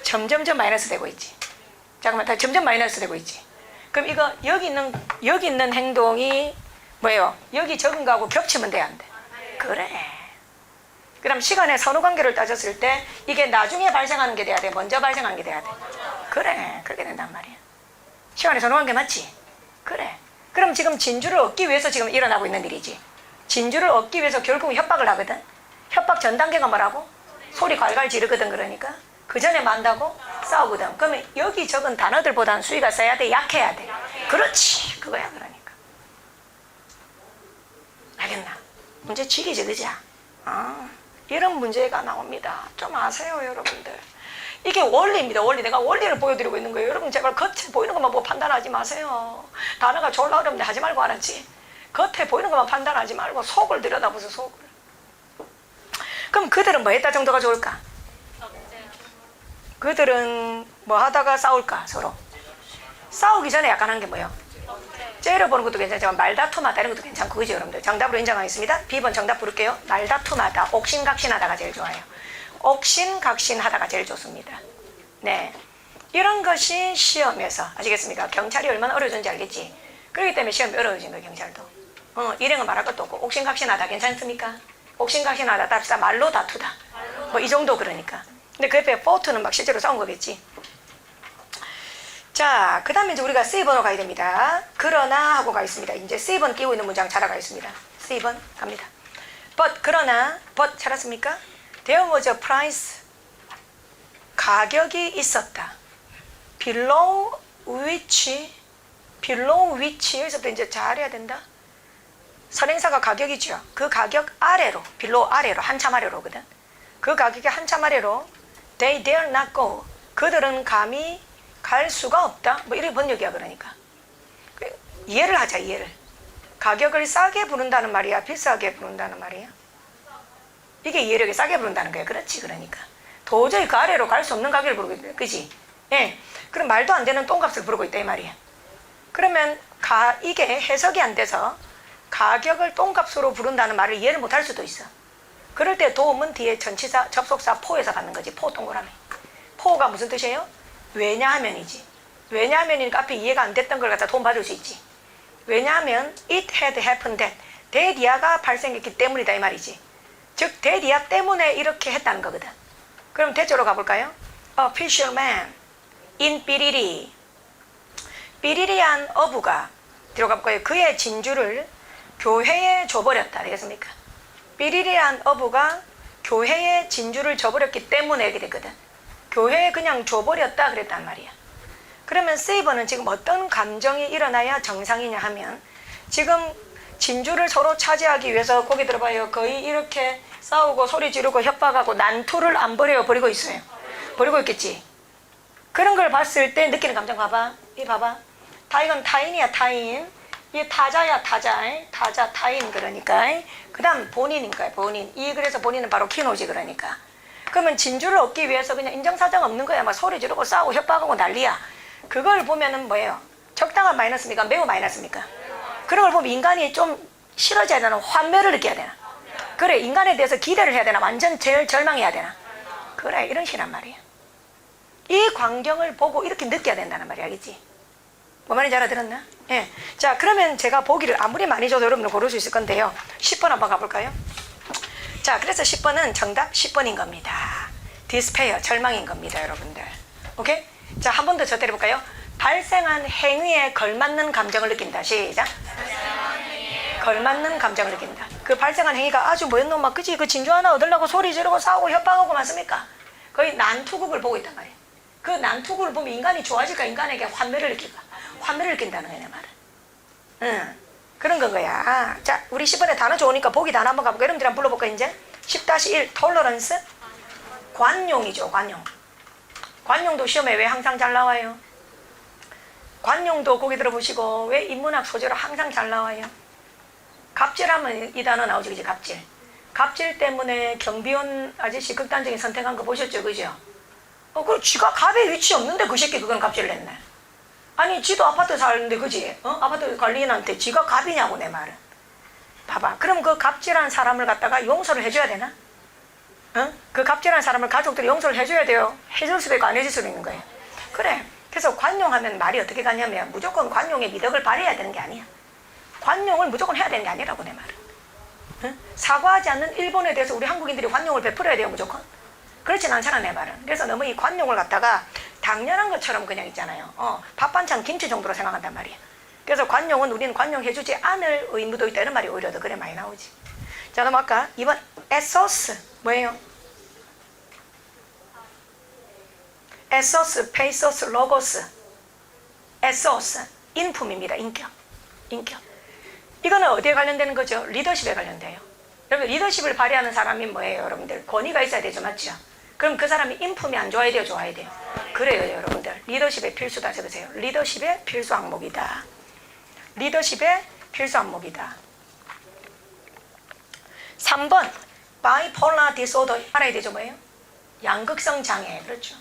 점점점 마이너스 되고 있지. 잠깐만, 다 점점 마이너스 되고 있지. 그럼 이거 여기 있는 행동이 뭐예요? 여기 적은 거하고 겹치면 돼, 안 돼? 그래. 그럼 시간의 선후관계를 따졌을 때 이게 나중에 발생하는 게 돼야 돼? 먼저 발생하는 게 돼야 돼? 그래, 그렇게 된단 말이야. 시간의 선후관계 맞지? 그래. 그럼 지금 진주를 얻기 위해서 지금 일어나고 있는 일이지. 진주를 얻기 위해서 결국 협박을 하거든. 협박 전 단계가 뭐라고? 소리 괄괄 지르거든. 그러니까 그 전에 만다고 싸우거든. 그러면 여기 적은 단어들보다는 수위가 세야 돼? 약해야 돼? 그렇지, 그거야. 그러니까 알겠나? 문제 지리지, 그자? 이런 문제가 나옵니다. 좀 아세요, 여러분들. 이게 원리입니다. 원리. 내가 원리를 보여드리고 있는 거예요. 여러분 제발 겉에 보이는 것만 보고 판단하지 마세요. 단어가 졸라 어렵는데 하지 말고, 알았지? 겉에 보이는 것만 판단하지 말고 속을 들여다보세요. 속을. 그럼 그들은 뭐 했다 정도가 좋을까? 그들은 뭐 하다가 싸울까? 서로 싸우기 전에 약간 한 게 뭐예요? 째려보는 것도 괜찮지만 말다툼하다 이런 것도 괜찮고, 그죠 여러분들? 정답으로 인정하겠습니다. B번 정답 부를게요. 말다툼하다, 옥신각신하다가 제일 좋아요. 옥신각신하다가 제일 좋습니다. 네, 이런 것이 시험에서, 아시겠습니까? 경찰이 얼마나 어려워졌는지 알겠지? 그렇기 때문에 시험이 어려워진 거예요. 경찰도 일행은 말할 것도 없고. 옥신각신하다 괜찮습니까? 옥신각신하다, 답시다. 말로 다투다, 뭐 이 정도. 그러니까 근데 그 옆에 포트는 막 실제로 싸운 거겠지. 자, 그 다음에 이제 우리가 C번으로 가야 됩니다. 그러나 하고 가 있습니다. 이제 C번 끼고 있는 문장 찾아가 있습니다. C번 갑니다. But, 그러나, but 찾았습니까? There was a price. 가격이 있었다. Below which, 여기서부터 이제 잘해야 된다. 선행사가 가격이죠. 그 가격 아래로, below 아래로, 한참 아래로거든. 그 가격이 한참 아래로 they dare not go. 그들은 감히 갈 수가 없다. 뭐 이렇게 번역이야. 그러니까 이해를 하자. 이해를. 가격을 싸게 부른다는 말이야, 비싸게 부른다는 말이야? 이게 이해력이 싸게 부른다는 거야. 그렇지. 그러니까 도저히 그 아래로 갈 수 없는 가격을 부르고 있다. 그지? 예. 그럼 말도 안 되는 똥값을 부르고 있다 이 말이야. 그러면 이게 해석이 안 돼서 가격을 똥값으로 부른다는 말을 이해를 못할 수도 있어. 그럴 때 도움은 뒤에 전치사, 접속사 포에서 받는 거지. 포 동그라미. 포가 무슨 뜻이에요? 왜냐하면이지. 왜냐하면이니까 앞에 이해가 안 됐던 걸 갖다 도움 받을 수 있지. 왜냐하면 it had happened that, 대디아가 발생했기 때문이다 이 말이지. 즉 대디아 때문에 이렇게 했다는 거거든. 그럼 대조로 가볼까요? A fisherman in 비리리. 비리리한 어부가 들어가 볼까요? 그의 진주를 교회에 줘버렸다. 되겠습니까? 비리리한 어부가 교회에 진주를 줘버렸기 때문에 이렇게 됐거든. 교회에 그냥 줘버렸다 그랬단 말이야. 그러면 세이버는 지금 어떤 감정이 일어나야 정상이냐 하면, 지금 진주를 서로 차지하기 위해서, 거기 들어봐요, 거의 이렇게 싸우고 소리 지르고 협박하고 난투를 안 벌여요? 버리고 있어요? 버리고 있겠지. 그런 걸 봤을 때 느끼는 감정 봐봐. 이 봐봐. 이건 타인이야. 타인. 이 타자야. 타자 타인. 그러니까 그 다음 본인인가요? 본인. 그래서 본인은 바로 키노지. 그러니까 그러면 진주를 얻기 위해서 그냥 인정사정 없는 거야. 막 소리 지르고 싸우고 협박하고 난리야. 그걸 보면은 뭐예요? 적당한 마이너스입니까? 매우 마이너스입니까? 그런 걸 보면 인간이 좀 싫어져야 되나? 환멸을 느껴야 되나? 그래, 인간에 대해서 기대를 해야 되나? 완전 절망해야 되나? 그래, 이런 식이란 말이야. 이 광경을 보고 이렇게 느껴야 된다는 말이야. 알겠지? 뭐 말인지 알아들었나? 예. 자, 그러면 제가 보기를 아무리 많이 줘도 여러분들 고를 수 있을 건데요. 10번 한번 가볼까요? 자, 그래서 10번은 정답 10번인 겁니다. 디스페어, 절망인 겁니다, 여러분들. 오케이? 자, 한 번 더 저 때려볼까요? 발생한 행위에 걸맞는 감정을 느낀다. 시작. 걸맞는 감정을 느낀다. 그 발생한 행위가 아주 뭐였노? 막 그치? 그 진주 하나 얻으려고 소리 지르고 싸우고 협박하고 맞습니까? 거의 난투극을 보고 있단 말이에요. 그 난투극을 보면 인간이 좋아질까? 인간에게 환멸을 느낄까? 환멸을 느낀다는 거야, 내 말은. 응. 그런 건 거야. 자, 우리 10번에 단어 좋으니까 보기 단어 한번 가볼까? 여러분들 한번 불러볼까? 이제 10-1 톨러런스. 관용이죠. 관용. 관용도 시험에 왜 항상 잘 나와요? 관용도 거기 들어보시고 왜 인문학 소재로 항상 잘 나와요? 갑질하면 이 단어 나오지, 그지? 갑질. 갑질 때문에 경비원 아저씨 극단적인 선택한 거 보셨죠, 그죠? 그럼 쥐가 갑에 위치 없는데 그 새끼 그건 갑질을 했네. 아니, 지도 아파트 사는데, 그지? 아파트 관리인한테 지가 갑이냐고, 내 말은. 봐봐. 그럼 그 갑질한 사람을 갖다가 용서를 해줘야 되나? 그 갑질한 사람을 가족들이 용서를 해줘야 돼요. 해줄 수도 있고 안 해줄 수도 있는 거예요. 그래. 그래서 관용하면 말이 어떻게 가냐면 무조건 관용의 미덕을 발휘해야 되는 게 아니야. 관용을 무조건 해야 되는 게 아니라고, 내 말은. 사과하지 않는 일본에 대해서 우리 한국인들이 관용을 베풀어야 돼요, 무조건. 그렇진 않잖아, 내 말은. 그래서 너무 이 관용을 갖다가 당연한 것처럼 그냥 있잖아요. 밥 반찬 김치 정도로 생각한단 말이야. 그래서 관용은 우리는 관용해주지 않을 의무도 있다, 이런 말이 오히려 더 그래 많이 나오지. 자, 넘어갈까? 2번 에소스 뭐예요? 에소스, 페이소스, 로고스. 에소스 인품입니다. 인격. 이거는 어디에 관련되는 거죠? 리더십에 관련돼요. 여러분, 리더십을 발휘하는 사람이 뭐예요? 여러분들 권위가 있어야 되죠, 맞죠? 그럼 그 사람이 인품이 안 좋아야 돼요, 좋아야 돼요? 그래요, 여러분들. 리더십의 필수다. 적으세요. 리더십의 필수 항목이다. 리더십의 필수 항목이다. 3번 바이폴라 디소더 알아야 되죠, 뭐예요? 양극성 장애. 그렇죠.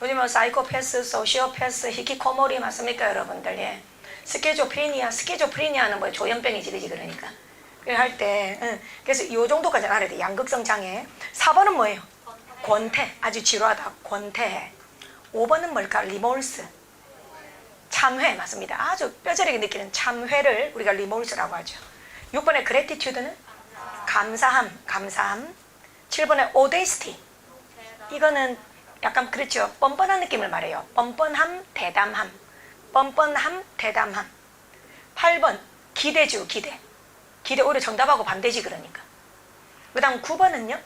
요즘은 사이코패스, 소시오패스, 히키코모리 맞습니까, 여러분들? 예. 스키조프리니아는 뭐 조현병이지, 그지? 그러니까 할 때, 그래서 이 정도까지는 알아야 돼. 양극성 장애. 4번은 뭐예요? 권태. 아주 지루하다. 권태. 5번은 뭘까? 리몰스. 참회. 맞습니다. 아주 뼈저리게 느끼는 참회를 우리가 리몰스라고 하죠. 6번의 그래티튜드는 감사함. 7번의 오데스티. 이거는 약간 그렇죠. 뻔뻔한 느낌을 말해요. 뻔뻔함, 대담함. 8번 기대주. 기대 오히려 정답하고 반대지, 그러니까. 그 다음 9번은요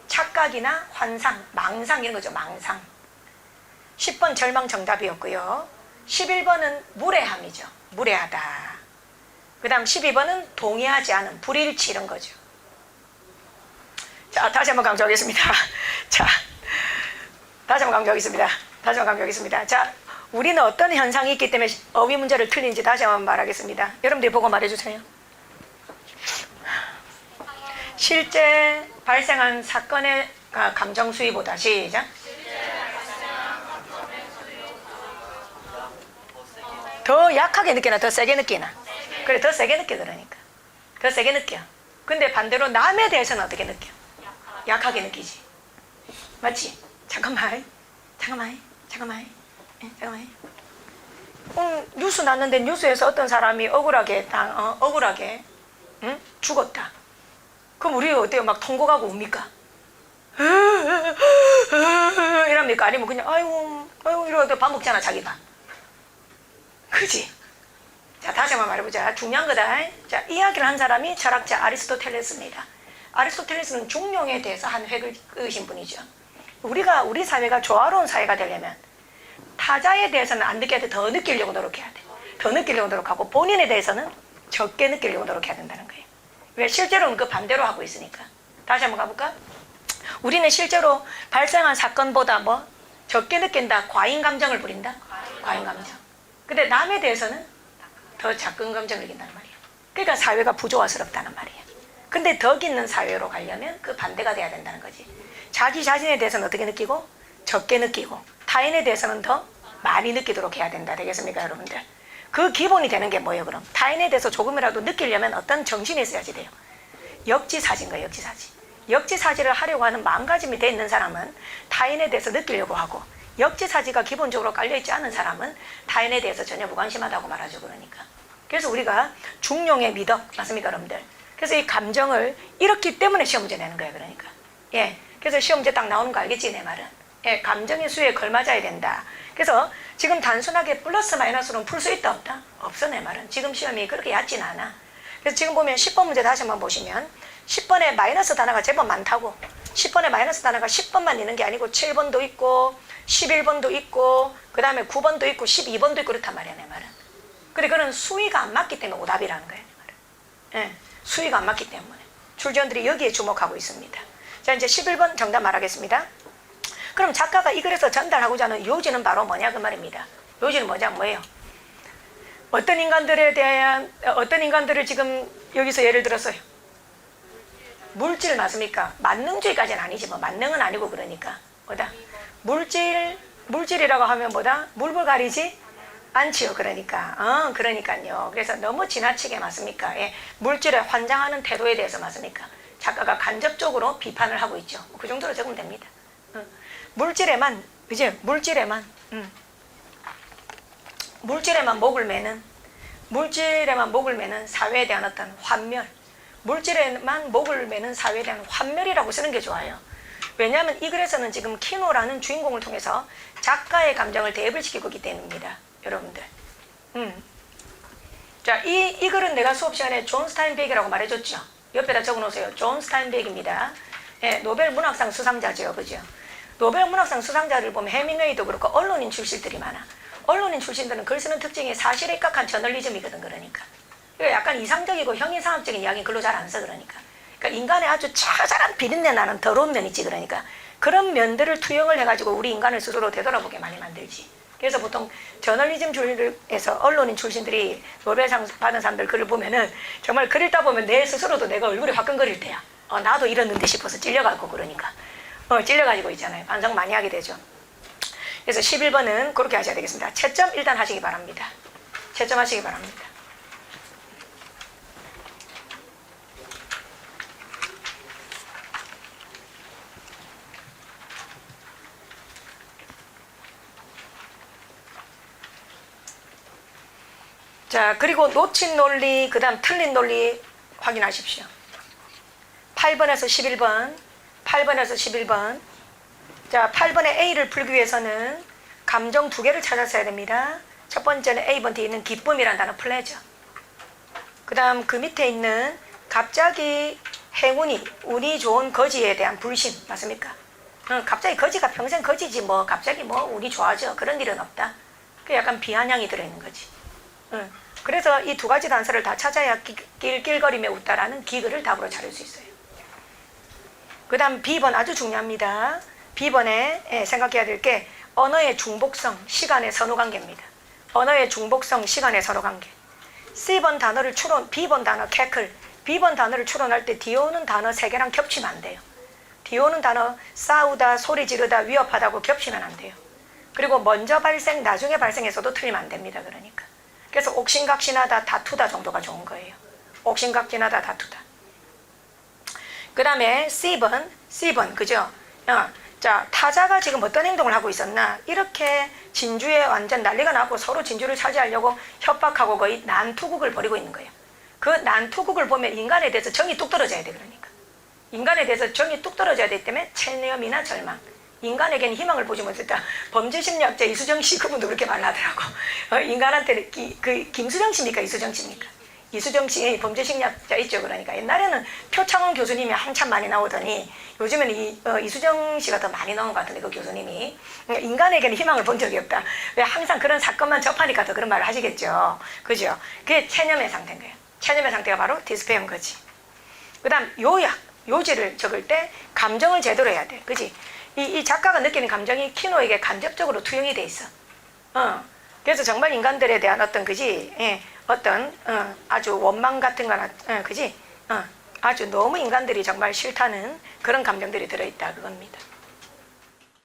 착각이나 환상, 망상 이런 거죠. 망상. 10번 절망 정답이었고요. 11번은 무례함이죠. 무례하다. 그 다음 12번은 동의하지 않은, 불일치 이런 거죠. 자, 다시 한번 강조하겠습니다. 자, 우리는 어떤 현상이 있기 때문에 어휘 문제를 틀린지 다시 한번 말하겠습니다. 여러분들이 보고 말해주세요. 실제 발생한 사건의 감정 수위보다, 시작. 더 약하게 느끼나 더 세게 느끼나? 그래, 더 세게 느껴. 그러니까 더 세게 느껴. 근데 반대로 남에 대해서는 어떻게 느껴? 약하게 느끼지. 맞지? 잠깐만. 뉴스 났는데 뉴스에서 어떤 사람이 억울하게 죽었다. 그럼 우리 어때요? 막 통곡하고 웁니까? 이럽니까? 아니면 그냥 아이고 이러고 밥 먹잖아, 자기가. 그지? 자, 다시 한번 말해보자. 중요한 거다. 자, 이야기를 한 사람이 철학자 아리스토텔레스입니다. 아리스토텔레스는 중용에 대해서 한 획을 그으신 분이죠. 우리 사회가 조화로운 사회가 되려면 타자에 대해서는 안 느껴야 돼. 더 느끼려고 노력해야 돼. 더 느끼려고 노력하고 본인에 대해서는 적게 느끼려고 노력해야 된다는 거예요. 왜? 실제로는 그 반대로 하고 있으니까. 다시 한번 가볼까? 우리는 실제로 발생한 사건보다 적게 느낀다. 과잉 감정을 부린다. 과잉 감정. 근데 남에 대해서는 더 작은 감정을 느낀다는 말이에요. 그러니까 사회가 부조화스럽다는 말이에요. 근데 덕 있는 사회로 가려면 그 반대가 돼야 된다는 거지. 자기 자신에 대해서는 어떻게 느끼고? 적게 느끼고, 타인에 대해서는 더 많이 느끼도록 해야 된다. 되겠습니까, 여러분들? 그 기본이 되는 게 뭐예요, 그럼? 타인에 대해서 조금이라도 느끼려면 어떤 정신이 있어야지 돼요. 역지사지인 거예요, 역지사지. 역지사지를 하려고 하는 마음가짐이 돼 있는 사람은 타인에 대해서 느끼려고 하고, 역지사지가 기본적으로 깔려있지 않은 사람은 타인에 대해서 전혀 무관심하다고 말하죠. 그러니까. 그래서 우리가 중용의 미덕, 맞습니까, 여러분들? 그래서 이 감정을 잃었기 때문에 시험 문제 내는 거예요. 그러니까. 예. 그래서 시험 문제 딱 나오는 거 알겠지, 내 말은? 예. 감정의 수에 걸맞아야 된다. 그래서 지금 단순하게 플러스 마이너스로는 풀 수 있다, 없다? 없어, 내 말은. 지금 시험이 그렇게 얕진 않아. 그래서 지금 보면 10번 문제 다시 한번 보시면 10번에 마이너스 단어가 제법 많다고. 10번에 마이너스 단어가 10번만 있는 게 아니고 7번도 있고 11번도 있고 그 다음에 9번도 있고 12번도 있고 그렇단 말이야, 내 말은. 그래, 그건 수위가 안 맞기 때문에 오답이라는 거예요, 내 말은. 예, 수위가 안 맞기 때문에 출제원들이 여기에 주목하고 있습니다. 자, 이제 11번 정답 말하겠습니다. 그럼 작가가 이 글에서 전달하고자 하는 요지는 바로 뭐냐, 그 말입니다. 요지는 뭐예요? 어떤 인간들을 지금 여기서 예를 들어서요. 물질 맞습니까? 만능주의까지는 아니지 뭐. 만능은 아니고 그러니까. 뭐다? 물질이라고 하면 뭐다? 물불 가리지 않지요. 그러니까. 그러니까요. 그래서 너무 지나치게 맞습니까? 예. 물질에 환장하는 태도에 대해서 맞습니까? 작가가 간접적으로 비판을 하고 있죠. 그 정도로 적으면 됩니다. 물질에만, 그지? 물질에만 목을 매는 사회에 대한 어떤 환멸, 물질에만 목을 매는 사회에 대한 환멸이라고 쓰는 게 좋아요. 왜냐하면 이 글에서는 지금 키노라는 주인공을 통해서 작가의 감정을 대입을 시키고 있기 때문입니다. 여러분들. 자, 이 글은 내가 수업 시간에 존 스타인백이라고 말해줬죠. 옆에다 적어놓으세요. 존 스타인백입니다. 예, 노벨 문학상 수상자죠. 그죠? 노벨 문학상 수상자를 보면 해밍웨이도 그렇고 언론인 출신들이 많아. 언론인 출신들은 글 쓰는 특징이 사실에 입각한 저널리즘이거든. 그러니까 약간 이상적이고 형이상학적인 이야기는 글로 잘 안 써. 그러니까 인간의 아주 처절한 비린내 나는 더러운 면 있지. 그러니까 그런 면들을 투영을 해가지고 우리 인간을 스스로 되돌아보게 많이 만들지. 그래서 보통 저널리즘 줄에서 언론인 출신들이 노벨상 받은 사람들 글을 보면은 정말 글 읽다 보면 내 스스로도 내가 얼굴이 화끈거릴 때야. 나도 이랬는데 싶어서 찔려가고 그러니까 찔려가지고 있잖아요. 반성 많이 하게 되죠. 그래서 11번은 그렇게 하셔야 되겠습니다. 채점 일단 하시기 바랍니다. 채점하시기 바랍니다. 자, 그리고 놓친 논리, 그 다음 틀린 논리 확인하십시오. 8번에서 11번. 자, 8번의 A를 풀기 위해서는 감정 두 개를 찾았어야 됩니다. 첫 번째는 A번 뒤에 있는 기쁨이라는 단어 플레저. 그 다음 그 밑에 있는 갑자기 행운이, 운이 좋은 거지에 대한 불신. 맞습니까? 갑자기 거지가 평생 거지지 뭐 갑자기 뭐 운이 좋아져. 그런 일은 없다. 그 약간 비아냥이 들어있는 거지. 그래서 이 두 가지 단서를 다 찾아야 낄낄거리며 웃다라는 기글을 답으로 찾을 수 있어요. 그 다음 B번 아주 중요합니다. B번에 생각해야 될 게 언어의 중복성, 시간의 선후관계입니다. 언어의 중복성, 시간의 선후관계. C번 단어를 B번 단어 캐클, B번 단어를 추론할 때 뒤에 오는 단어 세 개랑 겹치면 안 돼요. 뒤에 오는 단어 싸우다, 소리 지르다, 위협하다고 겹치면 안 돼요. 그리고 먼저 발생, 나중에 발생해서도 틀리면 안 됩니다. 그러니까. 그래서 옥신각신하다, 다투다 정도가 좋은 거예요. 옥신각신하다, 다투다. 그 다음에 C번, 그죠? 자, 타자가 지금 어떤 행동을 하고 있었나? 이렇게 진주에 완전 난리가 나고 서로 진주를 차지하려고 협박하고 거의 난투극을 벌이고 있는 거예요. 그 난투극을 보면 인간에 대해서 정이 뚝 떨어져야 돼. 그러니까. 인간에 대해서 정이 뚝 떨어져야 되기 때문에 체념이나 절망. 인간에게는 희망을 보지 못했다. 범죄심리학자 이수정 씨 그분도 그렇게 말하더라고. 인간한테는 김수정 씨입니까? 이수정 씨입니까? 이수정 씨 범죄심리학자 있죠. 그러니까 옛날에는 표창원 교수님이 한참 많이 나오더니 요즘에는 이수정 씨가 더 많이 나온 것 같은데 그 교수님이 인간에게는 희망을 본 적이 없다. 왜 항상 그런 사건만 접하니까 더 그런 말을 하시겠죠. 그죠? 그게 체념의 상태인 거예요. 체념의 상태가 바로 디스페어인 거지. 그 다음 요지를 적을 때 감정을 제대로 해야 돼. 그지? 이 작가가 느끼는 감정이 키노에게 간접적으로 투영이 돼 있어. 그래서 정말 인간들에 대한 어떤 그지? 어떤 아주 원망 같은 거나 그지? 아주 너무 인간들이 정말 싫다는 그런 감정들이 들어있다 그겁니다.